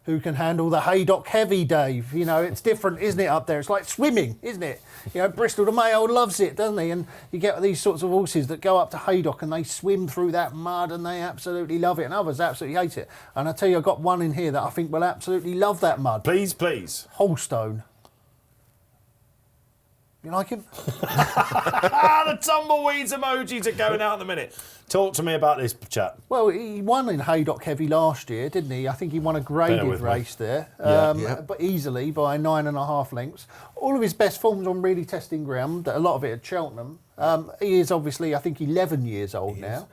Speaker 3: who can handle the Haydock heavy, Dave. It's different, isn't it, up there? It's like swimming, isn't it? Bristol the Mayo loves it, doesn't he? And you get these sorts of horses that go up to Haydock and they swim through that mud and they absolutely love it, and others absolutely hate it. And I tell you, I've got one in here that I think will absolutely love that mud.
Speaker 1: Please.
Speaker 3: Holstone. You like him?
Speaker 1: The tumbleweeds emojis are going out in a minute. Talk to me about this, chap.
Speaker 3: Well, he won in Haydock Heavy last year, didn't he? I think he won a graded race there, but easily by 9.5 lengths. All of his best forms on really testing ground, a lot of it at Cheltenham. He is obviously, I think, 11 years old now.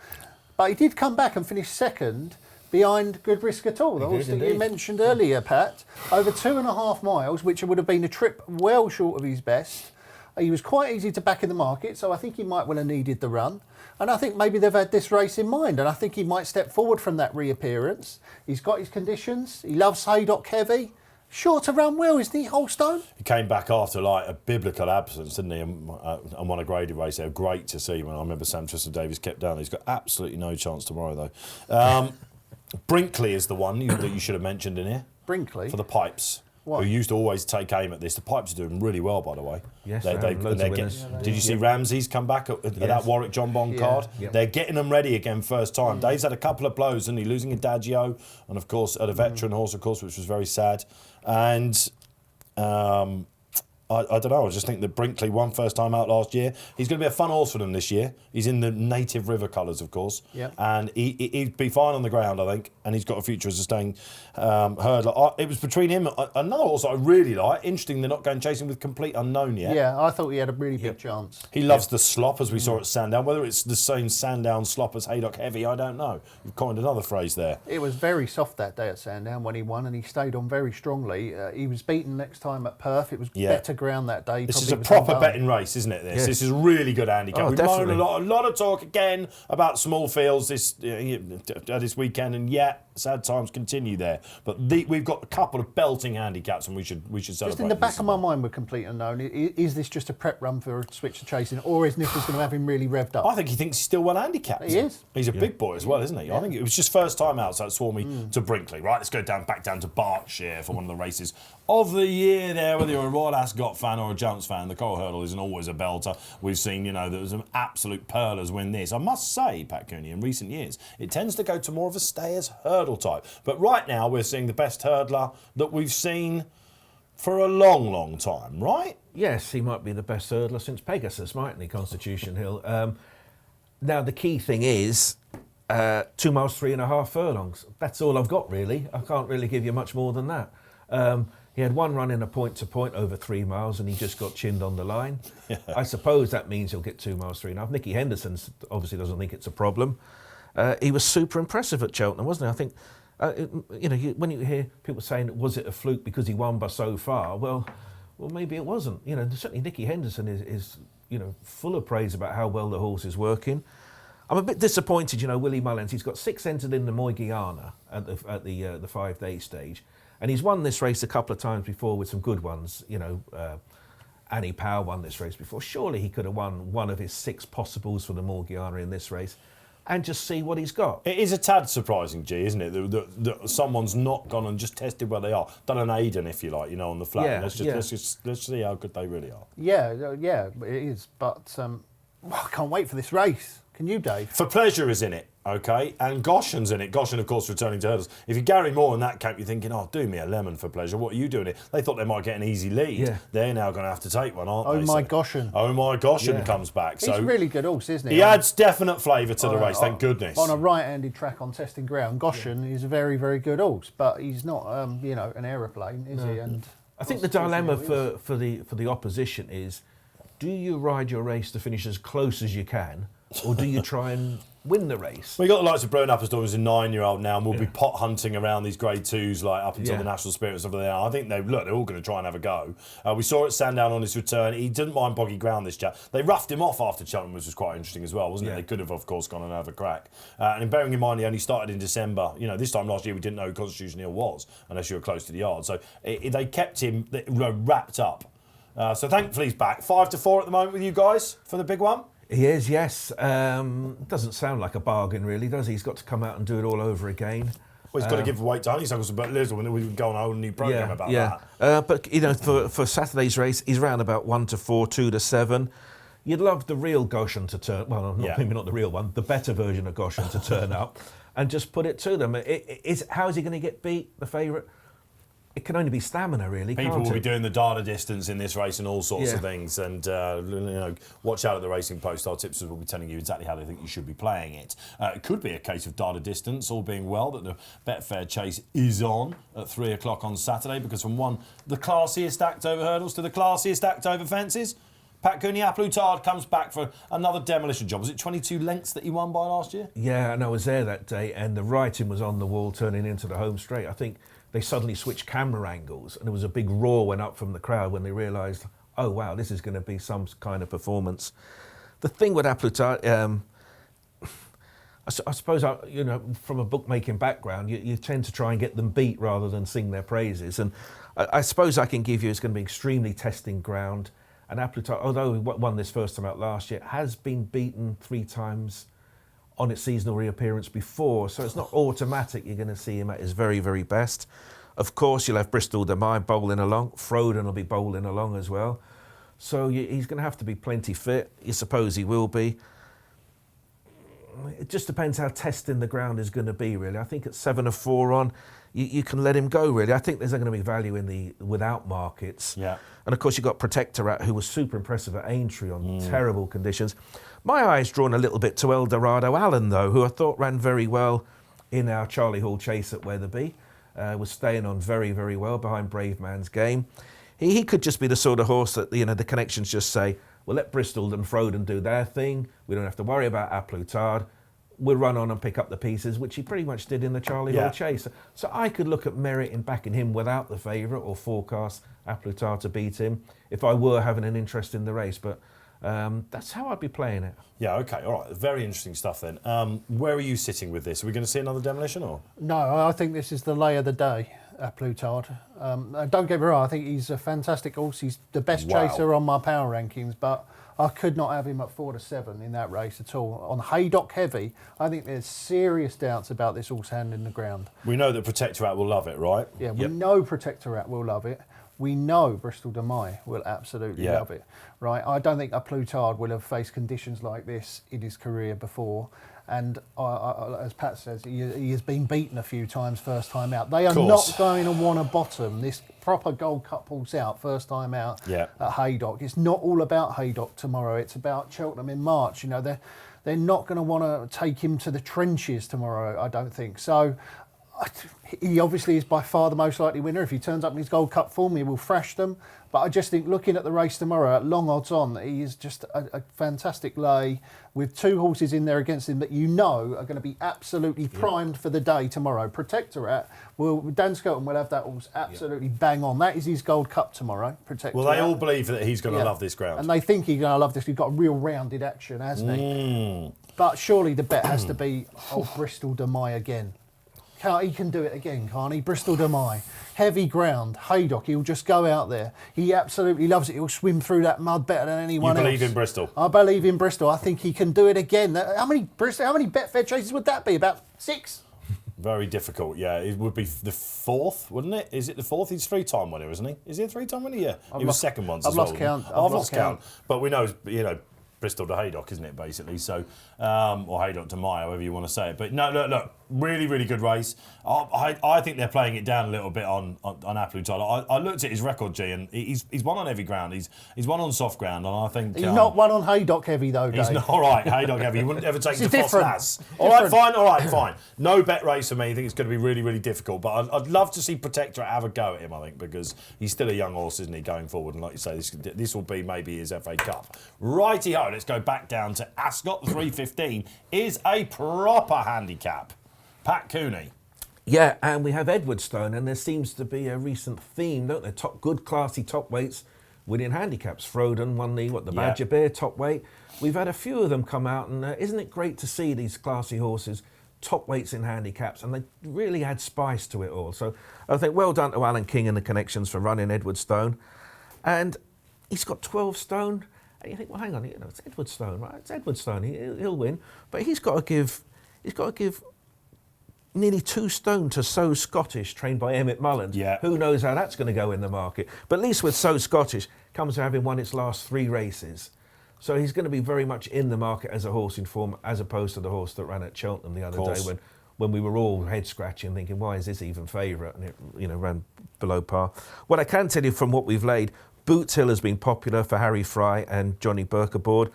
Speaker 3: But he did come back and finish second behind Good Risk at All, the horse that you mentioned earlier, Pat. Over 2.5 miles, which would have been a trip well short of his best. He was quite easy to back in the market, so I think he might well have needed the run. And I think maybe they've had this race in mind, and I think he might step forward from that reappearance. He's got his conditions. He loves Haydock Heavy. Sure to run well, isn't he, Holstone?
Speaker 1: He came back after a biblical absence, didn't he? And won a graded race there. Great to see. When I remember Sam Tristan-Davies kept down. He's got absolutely no chance tomorrow, though. Brinkley is the one that you should have mentioned in here.
Speaker 3: Brinkley?
Speaker 1: For the Pipes.
Speaker 3: What?
Speaker 1: Who used to always take aim at this. The Pipes are doing really well, by the way.
Speaker 4: Yes,
Speaker 1: did you see Ramsey's come back at that Warwick John Bond card? Yep. They're getting them ready again first time. Dave's had a couple of blows, and he losing Adagio, and of course at a veteran horse, of course, which was very sad. And I don't know. I just think that Brinkley won first time out last year. He's going to be a fun horse for them this year. He's in the native river colours, of course.
Speaker 3: Yeah.
Speaker 1: And he'd be fine on the ground, I think. And he's got a future as a staying hurdler. It was between him and another horse that I really like. Interesting, they're not going chasing with complete unknown yet.
Speaker 3: Yeah, I thought he had a really big chance.
Speaker 1: He loves the slop, as we saw at Sandown. Whether it's the same Sandown slop as Haydock Heavy, I don't know. You've coined another phrase there.
Speaker 3: It was very soft that day at Sandown when he won, and he stayed on very strongly. He was beaten next time at Perth. It was better ground that day.
Speaker 1: This is a proper betting race, isn't it?
Speaker 4: Yes.
Speaker 1: This is a really good handicap.
Speaker 4: Oh,
Speaker 1: We've known
Speaker 4: definitely.
Speaker 1: a lot of talk again about small fields this weekend, and yet sad times continue there. But we've got a couple of belting handicaps, and we should celebrate.
Speaker 3: Just in the back of my mind, we're complete unknown. Is this just a prep run for a switch to chasing, or is Nicholls going to have him really revved up?
Speaker 1: I think he thinks he's still well handicapped.
Speaker 3: He is.
Speaker 1: He's a big boy as well, isn't he? I think it was just first time out, so it swore me to Brinkley. Right, let's go back down to Berkshire for one of the races of the year there. Whether you're a Royal Ascot fan or a Jumps fan, the Coral Hurdle isn't always a belter. We've seen, there was some absolute pearlers win this. I must say, Pat Cooney, in recent years, it tends to go to more of a stayers hurdle type. But right now, we're seeing the best hurdler that we've seen for a long, long time, right?
Speaker 4: Yes, he might be the best hurdler since Pegasus, mightn't he, Constitution Hill? Now, the key thing is 2 miles, 3.5 furlongs. That's all I've got, really. I can't really give you much more than that. He had one run in a point-to-point over 3 miles, and he just got chinned on the line. Yeah. I suppose that means he'll get 2 miles, 3.5. Nicky Henderson obviously doesn't think it's a problem. He was super impressive at Cheltenham, wasn't he? I think, when you hear people saying, was it a fluke because he won by so far? Well, maybe it wasn't. Certainly Nicky Henderson is full of praise about how well the horse is working. I'm a bit disappointed, Willie Mullins. He's got 6 entered in the Morgiana at the 5-day stage, and he's won this race a couple of times before with some good ones. Annie Power won this race before. Surely he could have won one of his 6 possibles for the Morgiana in this race, and just see what he's got.
Speaker 1: It is a tad surprising, G, isn't it? That someone's not gone and just tested where they are, done an Aiden, if you like, on the flat.
Speaker 4: Yeah,
Speaker 1: let's see how good they really are.
Speaker 3: Yeah, it is. But I can't wait for this race. Can you, Dave?
Speaker 1: For Pleasure is in it, okay, and Goshen's in it. Goshen, of course, returning to hurdles. If you Gary Moore in that camp, you're thinking, do me a lemon for Pleasure. What are you doing here? They thought they might get an easy lead. Yeah. They're now going to have to take one, aren't they?
Speaker 3: Goshen.
Speaker 1: Oh my Goshen comes back.
Speaker 3: He's a really good horse, isn't he?
Speaker 1: He adds definite flavour to the race, thank goodness.
Speaker 3: On a right-handed track on testing ground, Goshen is a very, very good horse, but he's not, an aeroplane, is he? And
Speaker 4: I think the dilemma for the opposition is, do you ride your race to finish as close as you can, or do you try and win the race?
Speaker 1: We got the likes of Bruno Upperstorm, who's a 9-year-old now, and we'll be pot hunting around these Grade 2s up until the National Spirit and stuff like that. I think they're all going to try and have a go. We saw at Sandown on his return. He didn't mind boggy ground this chap. They roughed him off after Cheltenham, which was quite interesting as well, wasn't it? They could have, of course, gone and have a crack. And bearing in mind he only started in December, this time last year we didn't know who Constitution Hill was, unless you were close to the yard. So they kept him wrapped up. So thankfully he's back. 5-4 at the moment with you guys for the big one.
Speaker 4: He is, yes. Doesn't sound like a bargain, really, does he? He's got to come out and do it all over again.
Speaker 1: Well, he's got to give weight to Honeysuckles a bit little, and we can go on a whole new programme about that.
Speaker 4: But, for Saturday's race, he's round about 1-4, 2-7. You'd love the real Goshen to turn... Well, maybe not the real one, the better version of Goshen to turn up and just put it to them. How is he going to get beat, the favourite? It can only be stamina, really.
Speaker 1: People will be doing the data distance in this race and all sorts of things. And watch out at the Racing Post. Our tipsters will be telling you exactly how they think you should be playing it. It could be a case of data distance, all being well, that the Betfair Chase is on at 3 o'clock on Saturday, because from the classiest stacked over hurdles to the classiest stacked over fences, Pat Cooney, Plutard comes back for another demolition job. Was it 22 lengths that he won by last year? Yeah,
Speaker 4: and I was there that day, and the writing was on the wall turning into the home straight. I think they suddenly switched camera angles, and there was a big roar went up from the crowd when they realised, oh wow, this is going to be some kind of performance. The thing with Plutard, I suppose, from a bookmaking background, you tend to try and get them beat rather than sing their praises. And I suppose I can give you, it's going to be extremely testing ground. And Plutard, although he won this first time out last year, has been beaten 3 times on its seasonal reappearance before, so it's not automatic you're going to see him at his very, very best. Of course, you'll have Bristol de Mai bowling along. Frodon will be bowling along as well. So he's going to have to be plenty fit. You suppose he will be. it just depends how testing the ground is going to be, really. I think at 7 or 4 on, you can let him go, really. I think there's going to be value in the without markets.
Speaker 1: Yeah.
Speaker 4: And of course, you've got Protektorat, who was super impressive at Aintree on terrible conditions. My eye's drawn a little bit to Eldorado Allen, though, who I thought ran very well in our Charlie Hall Chase at Wetherby. Was staying on very, very well behind Brave Man's Game. He could just be the sort of horse that, the connections just say, well, let Bristol and Frodon do their thing. We don't have to worry about A Plus Tard. We'll run on and pick up the pieces, which he pretty much did in the Charlie Hall Chase. So I could look at merit in backing him without the favourite or forecast A Plus Tard to beat him if I were having an interest in the race. But that's how I'd be playing it.
Speaker 1: Yeah, OK, all right. Very interesting stuff then. Where are you sitting with this? Are we going to see another demolition or?
Speaker 3: No, I think this is the lay of the day, A Plus Tard. Don't get me wrong, I think he's a fantastic horse. He's the best chaser on my power rankings, but I could not have him at 4 to 7 in that race at all. On Haydock heavy, I think there's serious doubts about this horse handling the ground.
Speaker 1: We know that Protektorat will love it, right?
Speaker 3: Yeah, we know Protektorat will love it. We know Bristol de Mai will absolutely love it, right? I don't think A Plus Tard will have faced conditions like this in his career before. And as Pat says, he has been beaten a few times first time out. They are not going to want to bottom this proper Gold Cup horse out first time out at Haydock. It's not all about Haydock tomorrow. It's about Cheltenham in March. They're not going to want to take him to the trenches tomorrow, I don't think. So he obviously is by far the most likely winner. If he turns up in his Gold Cup form, he will thrash them. But I just think looking at the race tomorrow, at long odds on, he is just a fantastic lay with 2 horses in there against him that are going to be absolutely primed for the day tomorrow. Protektorat, Dan Skelton will have that horse absolutely bang on. That is his Gold Cup tomorrow, Protektorat.
Speaker 1: Well, they all believe that he's going to love this ground.
Speaker 3: And they think he's going to love this. He's got a real rounded action, hasn't he? But surely the bet has to be Bristol de Mai again. He can do it again, can't he? Bristol de Mai. Heavy ground, Haydock, he'll just go out there. He absolutely loves it. He'll swim through that mud better than anyone else.
Speaker 1: You believe in Bristol?
Speaker 3: I believe in Bristol. I think he can do it again. How many Betfair Chases would that be? About 6?
Speaker 1: Very difficult, yeah. It would be the 4th, wouldn't it? Is it the 4th? He's 3-time winner, isn't he? Is he a 3-time winner? Yeah. He was second once as well.
Speaker 3: I've
Speaker 1: lost count. But we know, Bristol to Haydock, isn't it, basically? So, or Haydock to Mai, however you want to say it. But no, look, really, really good race. I think they're playing it down a little bit on A Plus Tard. I looked at his record, G, and he's won on heavy ground. He's won on soft ground, and I think
Speaker 3: he's not won on Haydock heavy though, Dave.
Speaker 1: He's not all right. Haydock heavy. You wouldn't ever take him to Foss. All right, fine. No bet race for me. I think it's going to be really, really difficult. But I'd love to see Protektorat have a go at him. I think because he's still a young horse, isn't he, going forward? And like you say, this will be maybe his FA Cup. Righty ho. Let's go back down to Ascot. 3:15 is a proper handicap. Pat Cooney.
Speaker 4: Yeah, and we have Edwardstone, and there seems to be a recent theme, don't there? Good, classy top weights winning handicaps. Frodon won the Badger Bear top weight. We've had a few of them come out, and isn't it great to see these classy horses top weights in handicaps, and they really add spice to it all. So I think well done to Alan King and the connections for running Edwardstone. And he's got 12 stone. And you think, well, hang on, it's Edwardstone, right? It's Edwardstone. He'll win, but he's got to give nearly 2 stone to So Scottish, trained by Emmett Mullins.
Speaker 1: Yeah.
Speaker 4: Who knows how that's going to go in the market? But at least with So Scottish, comes to having won its last 3 races. So he's going to be very much in the market as a horse in form, as opposed to the horse that ran at Cheltenham the other day when we were all head scratching, thinking, why is this even favourite? And it ran below par. What I can tell you from what we've laid, Boots Hill has been popular for Harry Fry and Johnny Burke aboard,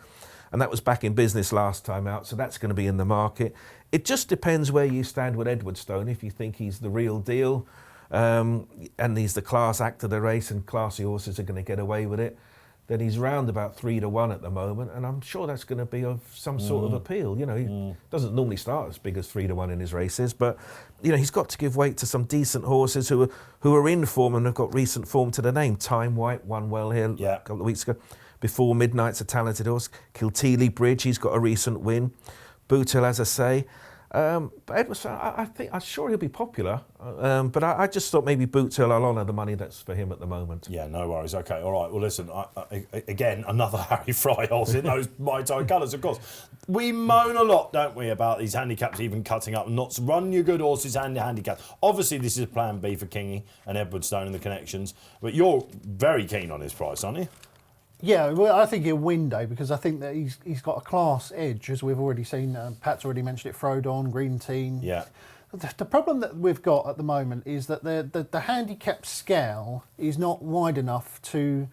Speaker 4: and that was back in business last time out, so that's going to be in the market. It just depends where you stand with Edwardstone. If you think he's the real deal, and he's the class act of the race, and classy horses are going to get away with it, then he's round about 3 to 1 at the moment, and I'm sure that's going to be of some sort of appeal. He doesn't normally start as big as 3 to 1 in his races, but he's got to give weight to some decent horses who are in form and have got recent form to the name. Time White won well here a couple of weeks ago. Before Midnight's a talented horse. Kilteely Bridge, he's got a recent win. Bootle, as I say. But Edwardstone, I'm sure he'll be popular. But I just thought maybe Bootle, I'll honour the money that's for him at the moment.
Speaker 1: Yeah, no worries. Okay, all right. Well, listen, again, another Harry Fry horse in those Mai Tai colours, of course. We moan a lot, don't we, about these handicaps even cutting up and not run your good horses and your handicaps. Obviously, this is plan B for Kingy and Edwardstone and the connections. But you're very keen on his price, aren't you?
Speaker 3: Yeah, well, I think he'll win, Dave, because I think that he's got a class edge, as we've already seen. Pat's already mentioned it, Frodon, Green Team.
Speaker 1: Yeah.
Speaker 3: The problem that we've got at the moment is that the handicap scale is not wide enough to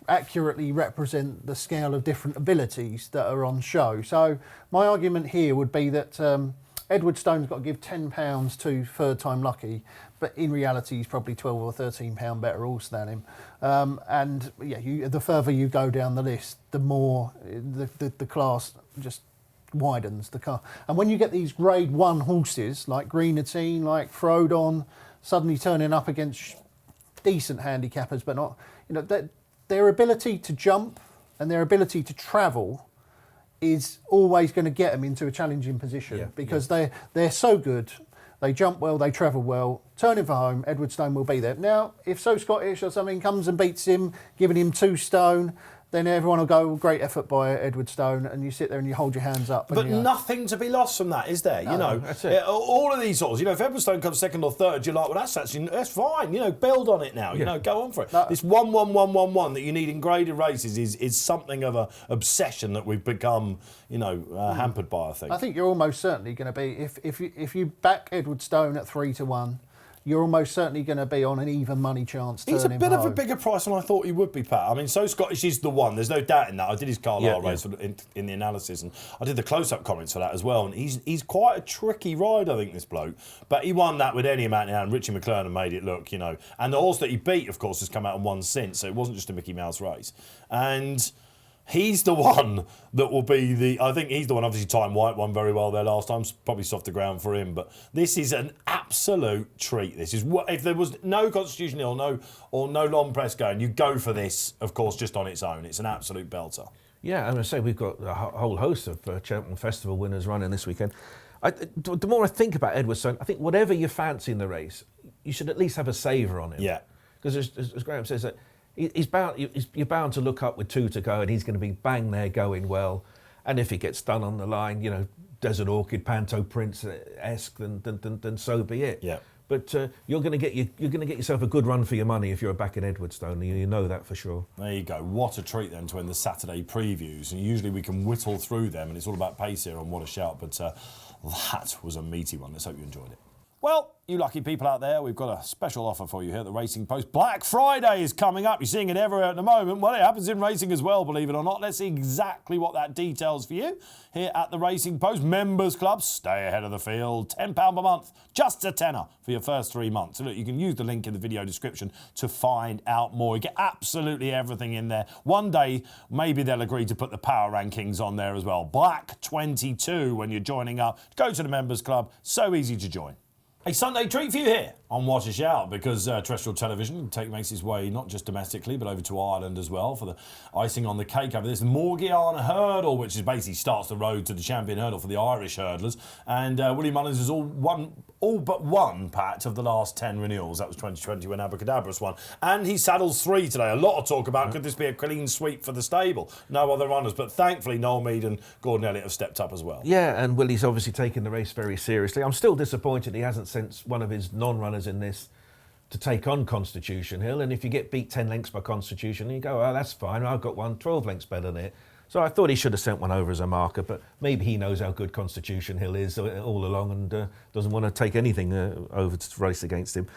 Speaker 3: accurately represent the scale of different abilities that are on show. So my argument here would be that Edward Stone's got to give £10 to Third Time Lucky, but in reality he's probably £12 or £13 better horse than him. And yeah, the further you go down the list, the more the class just widens the car. And when you get these Grade 1 horses like Greenatine, like Frodon, suddenly turning up against decent handicappers, but not, their ability to jump and their ability to travel is always going to get them into a challenging position because they're so good. They jump well, they travel well. Turning for home, Edward Stone will be there. Now, if So Scottish or something comes and beats him, giving him 2 stone, then everyone will go, great effort by Edward Stone, and you sit there and you hold your hands up.
Speaker 1: But nothing to be lost from that, is there?
Speaker 3: No,
Speaker 1: that's it. All of these sorts, if Edward Stone comes second or third, you're like, well, that's fine. Build on it now. Go on for it. This 1-1-1-1-1 that you need in graded races is something of an obsession that we've become, hampered by. I think
Speaker 3: you're almost certainly going to be if you back Edward Stone at 3-1. You're almost certainly going to be on an even money chance.
Speaker 1: He's a bit of a bigger price than I thought he would be, Pat. I mean, So Scottish is the one. There's no doubt in that. I did his Carlisle race in the analysis, and I did the close-up comments for that as well. And he's quite a tricky ride, I think, this bloke. But he won that with any amount in hand. Richie McClernand made it look, And the horse that he beat, of course, has come out and won since. So it wasn't just a Mickey Mouse race. And he's the one that will be I think he's the one, obviously Time White won very well there last time, probably softer ground for him, but this is an absolute treat. This is if there was no Constitution Hill, no long press going, you go for this, of course, just on its own. It's an absolute belter.
Speaker 4: Yeah, I'm going to say we've got a whole host of Cheltenham Festival winners running this weekend. The more I think about Edward Stone, I think whatever you fancy in the race, you should at least have a saver on him.
Speaker 1: Yeah. Because
Speaker 4: as Graeme says, that you're bound to look up with 2 to go, and he's going to be bang there going well. And if he gets done on the line, Desert Orchid, Panto Prince-esque, then so be it.
Speaker 1: Yeah.
Speaker 4: But you're going to get yourself a good run for your money if you're back in Edwardstone. You know that for sure.
Speaker 1: There you go. What a treat then to end the Saturday previews. And usually we can whittle through them, and it's all about pace here on What a Shout. But that was a meaty one. Let's hope you enjoyed it. Well, you lucky people out there, we've got a special offer for you here at the Racing Post. Black Friday is coming up. You're seeing it everywhere at the moment. Well, it happens in racing as well, believe it or not. Let's see exactly what that details for you here at the Racing Post. Members Club, stay ahead of the field. £10 per month, just a tenner for your first 3 months. So look, you can use the link in the video description to find out more. You get absolutely everything in there. One day, maybe they'll agree to put the power rankings on there as well. Black 22 when you're joining up. Go to the Members Club. So easy to join. A Sunday treat for you here on What a Shout, because terrestrial television makes its way not just domestically but over to Ireland as well for the icing on the cake over this Morgiana hurdle, which is basically starts the road to the champion hurdle for the Irish hurdlers. And Willie Mullins has all but one, Pat, of the last 10 renewals. That was 2020 when Abracadabras won. And he saddles 3 today. A lot of talk about could this be a clean sweep for the stable? No other runners, but thankfully Noel Meade and Gordon Elliott have stepped up as well.
Speaker 4: Yeah, and Willie's obviously taken the race very seriously. I'm still disappointed he hasn't sent one of his non-runners in this to take on Constitution Hill, and if you get beat 10 lengths by Constitution, you go, oh, that's fine, I've got one 12 lengths better than it. So I thought he should have sent one over as a marker, but maybe he knows how good Constitution Hill is all along and doesn't want to take anything over to race against him.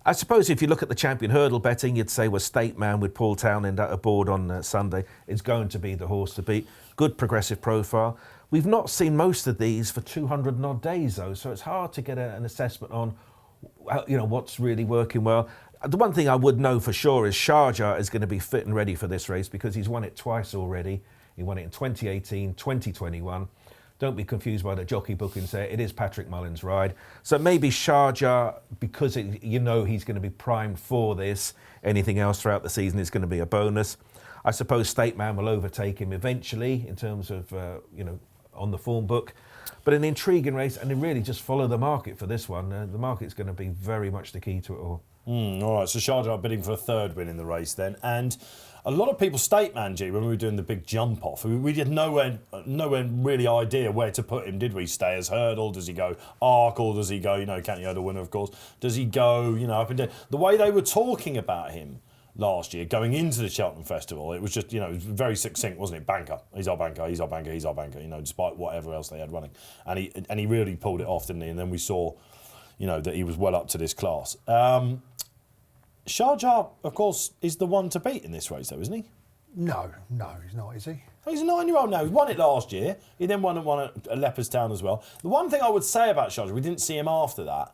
Speaker 4: I suppose if you look at the champion hurdle betting, you'd say we're State Man with Paul Townend aboard on Sunday. It's going to be the horse to beat. Good progressive profile. We've not seen most of these for 200 and odd days, though, so it's hard to get an assessment on what's really working well. The one thing I would know for sure is Sharjah is going to be fit and ready for this race because he's won it twice already. He won it in 2018, 2021. Don't be confused by the jockey bookings there. It is Patrick Mullins' ride. So maybe Sharjah, because he's going to be primed for this. Anything else throughout the season is going to be a bonus. I suppose State Man will overtake him eventually in terms of, on the form book. But an intriguing race, and then really just follow the market for this one. The market's going to be very much the key to it all.
Speaker 1: All right, so Sharjah are bidding for a third win in the race then. And a lot of people, State Man, G, when we were doing the big jump off, we had nowhere really idea where to put him, did we? Stay as hurdle? Does he go arc, or does he go, County Hurdle winner, of course? Does he go, up and down? The way they were talking about him last year going into the Cheltenham Festival. It was just, it was very succinct, wasn't it? Banker. He's our banker, he's our banker, he's our banker, despite whatever else they had running. And he really pulled it off, didn't he? And then we saw, that he was well up to this class. Sharjah, of course, is the one to beat in this race, though, isn't he?
Speaker 3: No, he's not, is he?
Speaker 1: He's a 9-year-old now. He won it last year. He then won at Leopardstown as well. The one thing I would say about Sharjah, we didn't see him after that.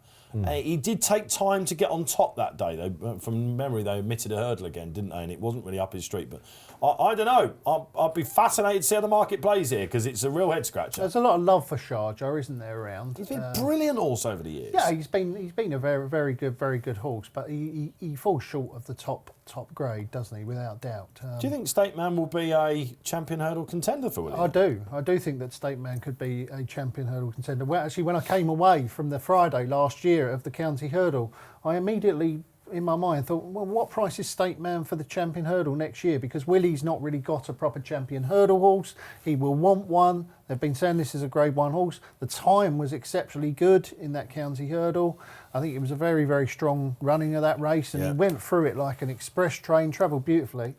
Speaker 1: He did take time to get on top that day, though. From memory, they omitted a hurdle again, didn't they? And it wasn't really up his street. But I don't know. I'd be fascinated to see how the market plays here, because it's a real head-scratcher.
Speaker 3: There's a lot of love for Sharjah, isn't there, around?
Speaker 1: He's been a brilliant horse over the years.
Speaker 3: Yeah, he's been a very good horse, but he falls short of the top grade, doesn't he? Without doubt.
Speaker 1: Do you think State Man will be a champion hurdle contender for William?
Speaker 3: I do think that State Man could be a champion hurdle contender. Well, actually, when I came away from the Friday last year of the county hurdle, I immediately, in my mind, thought, well, what price is State Man for the champion hurdle next year? Because Willie's not really got a proper champion hurdle horse. He will want one. They've been saying this is a Grade 1 horse. The time was exceptionally good in that county hurdle. I think it was a very, very strong running of that race, and he went through it like an express train, travelled beautifully.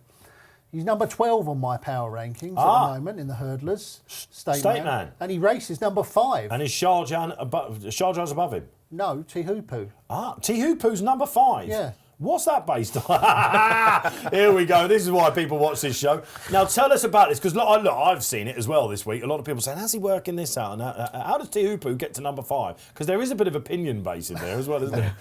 Speaker 3: He's number 12 on my power rankings at the moment in the hurdlers. State Man. And he races number 5.
Speaker 1: And is Sharjah's above him?
Speaker 3: No, Tihupu.
Speaker 1: Tihupu's number 5?
Speaker 3: Yeah.
Speaker 1: What's that based on? Here we go. This is why people watch this show. Now, tell us about this, because look, I've seen it as well this week. A lot of people saying, how's he working this out? And how does Tihupu get to number 5? Because there is a bit of opinion base in there as well, isn't there?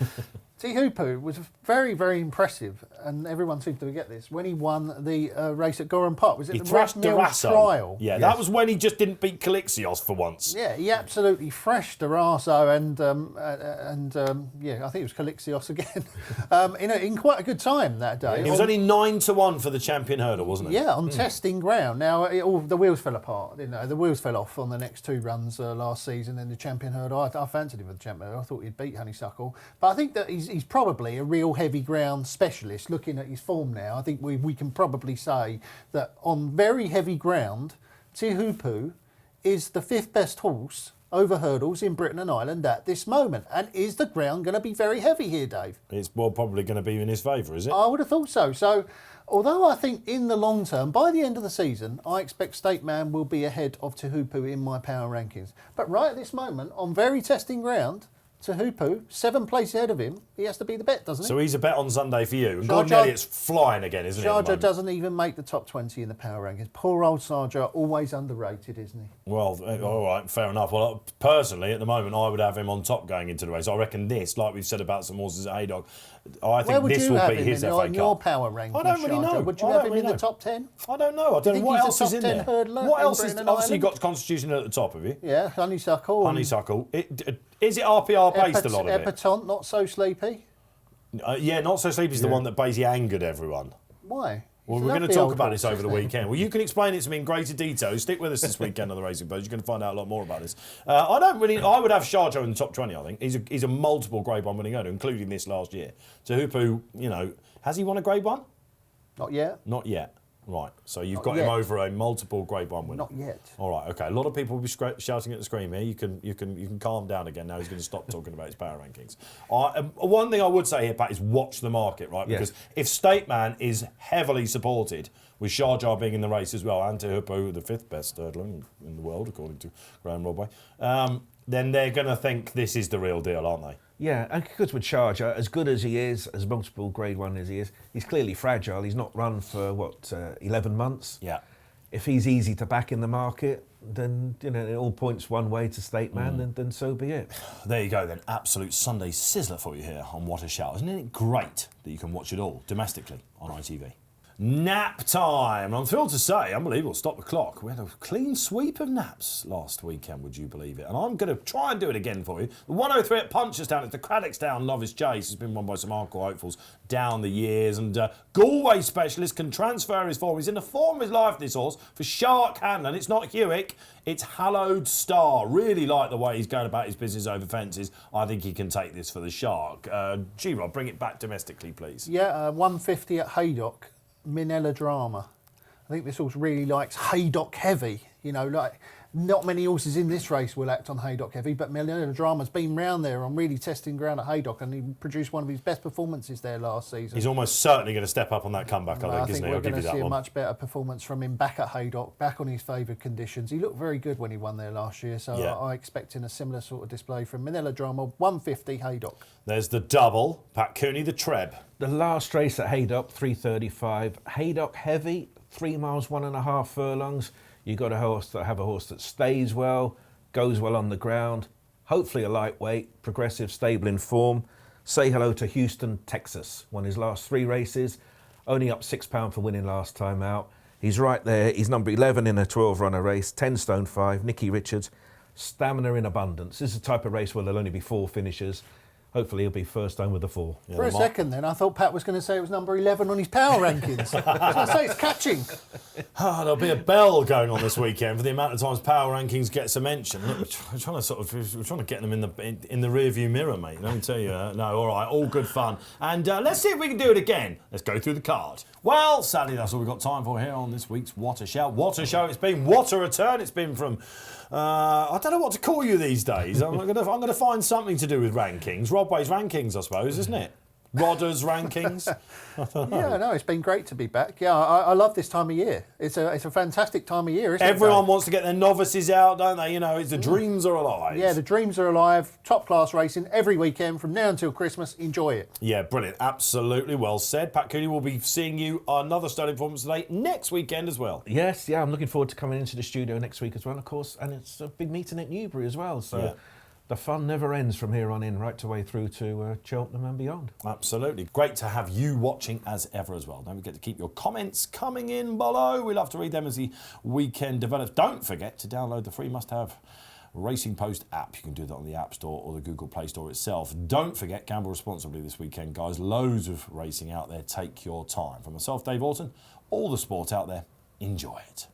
Speaker 3: Tihupu was very, very impressive, and everyone seems to forget this, when he won the race at Gorham Park. Was it
Speaker 1: he
Speaker 3: the
Speaker 1: thrashed
Speaker 3: Mills trial?
Speaker 1: Yeah, that was when he just didn't beat Calixios for once.
Speaker 3: Yeah, he absolutely thrashed Durasso and I think it was Calixios again, in quite a good time that day.
Speaker 1: It was only 9-1 for the champion hurdle, wasn't it?
Speaker 3: Yeah, on testing ground. Now, the wheels fell apart, didn't they? The wheels fell off on the next 2 runs last season in the champion hurdle. I fancied him for the champion hurdle. I thought he'd beat Honeysuckle. But I think that he's probably a real heavy ground specialist. Looking at his form now, I think we can probably say that on very heavy ground, Tihupu is the 5th best horse over hurdles in Britain and Ireland at this moment. And is the ground going to be very heavy here, Dave?
Speaker 1: It's probably going to be in his favour, is it?
Speaker 3: I would have thought so. So, although I think in the long term, by the end of the season, I expect State Man will be ahead of Tihupu in my power rankings. But right at this moment, on very testing ground, Tihupu, 7 places ahead of him. He has to be the bet, doesn't he?
Speaker 1: So he's a bet on Sunday for you. And Gordon Elliott's flying again, isn't he?
Speaker 3: Sharjah doesn't even make the top 20 in the power rankings. Poor old Sharjah, always underrated, isn't he?
Speaker 1: Well, all right, fair enough. Well, personally, at the moment, I would have him on top going into the race. I reckon this, like we've said about some horses at Haydock, I think this will be his FA Cup.
Speaker 3: In your power rankings,
Speaker 1: I don't really know.
Speaker 3: Would you have him in the top 10?
Speaker 1: I don't know. I don't know what else is in there. What else is? Obviously, you've got Constitution at the top of you.
Speaker 3: Yeah, Honeysuckle.
Speaker 1: Honeysuckle. Is it RPR based, a lot of it?
Speaker 3: Epatante, Not So Sleepy.
Speaker 1: Yeah, Not So Sleepy is the one that basically angered everyone.
Speaker 3: Why?
Speaker 1: Well, we're going to talk about this over the weekend. Well, you can explain it to me in greater detail. Stick with us this weekend on the Racing Post. You're going to find out a lot more about this. I would have Sharjah in the top 20, I think. He's a multiple Grade 1 winning owner, including this last year. Tihupu, has he won a Grade 1?
Speaker 3: Not yet.
Speaker 1: Not yet. Right, so you've got him over a multiple Grade 1 winner.
Speaker 3: Not yet.
Speaker 1: All right, okay. A lot of people will be shouting at the screen here. You can calm down again now. He's going to stop talking about his power rankings. One thing I would say here, Pat, is watch the market, right? Because if State Man is heavily supported, with Sharjah being in the race as well, and Tihupu, the 5th best hurdler in the world, according to Graeme Rodway, then they're going to think this is the real deal, aren't they?
Speaker 4: Yeah, and because with Sharjah, as good as he is, as multiple Grade 1 as he is, he's clearly fragile. He's not run for, 11 months?
Speaker 1: Yeah.
Speaker 4: If he's easy to back in the market, then, it all points one way to State Man, then so be it.
Speaker 1: There you go then. Absolute Sunday sizzler for you here on What a Shout. Isn't it great that you can watch it all domestically on ITV? Nap time. I'm thrilled to say, unbelievable, stop the clock. We had a clean sweep of naps last weekend, would you believe it? And I'm going to try and do it again for you. The 103 at Punchestown, it's the Craddockstown Novice Chase. It's been won by some hardcore hopefuls down the years. And Galway specialist can transfer his form. He's in the form of his life, this horse, for Shark Hanlon. It's not Hewick, it's Hallowed Star. Really like the way he's going about his business over fences. I think he can take this for the Shark. G-Rod, bring it back domestically, please.
Speaker 3: Yeah, 150 at Haydock. Minella Drama. I think this horse really likes Haydock heavy. Not many horses in this race will act on Haydock heavy, but Melodrama's been round there on really testing ground at Haydock, and he produced one of his best performances there last season.
Speaker 1: He's almost certainly going to step up on that comeback, I think, isn't he?
Speaker 3: We're
Speaker 1: I'll give
Speaker 3: going
Speaker 1: you
Speaker 3: to
Speaker 1: that
Speaker 3: see a
Speaker 1: one.
Speaker 3: much better performance from him back at Haydock, back on his favoured conditions. He looked very good when he won there last year, so
Speaker 1: Yeah.
Speaker 3: I expecting a similar sort of display from Melodrama, 150 Haydock.
Speaker 1: There's the double, Pat Cooney, the Treb.
Speaker 4: The last race at Haydock, 3:35. Haydock heavy, 3 miles, 1.5 furlongs. You got a horse that stays well, goes well on the ground. Hopefully a lightweight, progressive, stable in form. Say hello to Houston, Texas. Won his last 3 races. Only up £6 for winning last time out. He's right there. He's number 11 in a 12-runner race. 10 stone 5. Nicky Richards. Stamina in abundance. This is the type of race where there'll only be 4 finishers. Hopefully he'll be first home with the 4.
Speaker 1: Yeah,
Speaker 3: For a second then, I thought Pat was going to say it was number 11 on his power rankings. I was going to say it's catching.
Speaker 1: There'll be a bell going on this weekend for the amount of times power rankings gets a mention. Look, we're trying to get them in the rear view mirror, mate. Let me tell you. No, all right, all good fun. And let's see if we can do it again. Let's go through the card. Well, sadly, that's all we've got time for here on this week's What a Shout. What a show it's been. What a return it's been from... I don't know what to call you these days. I'm going to find something to do with rankings. Rodway's rankings, I suppose, isn't it? Rodder's rankings.
Speaker 3: Yeah, no, it's been great to be back. Yeah, I love this time of year. It's a fantastic time of year, isn't it?
Speaker 1: Everyone wants to get their novices out, don't they? You know, it's the dreams are alive.
Speaker 3: Yeah, the dreams are alive. Top class racing every weekend from now until Christmas. Enjoy it.
Speaker 1: Yeah, brilliant. Absolutely well said. Pat Cooney will be seeing you another Sterling Performance Today next weekend as well.
Speaker 4: Yes, yeah, I'm looking forward to coming into the studio next week as well, of course. And it's a big meeting at Newbury as well. So.
Speaker 1: Yeah.
Speaker 4: The fun never ends from here on in, right the way through to Cheltenham and beyond.
Speaker 1: Absolutely. Great to have you watching as ever as well. Don't forget to keep your comments coming in below. We love to read them as the weekend develops. Don't forget to download the free must-have Racing Post app. You can do that on the App Store or the Google Play Store itself. Don't forget, gamble responsibly this weekend, guys. Loads of racing out there. Take your time. From myself, Dave Orton, all the sport out there. Enjoy it.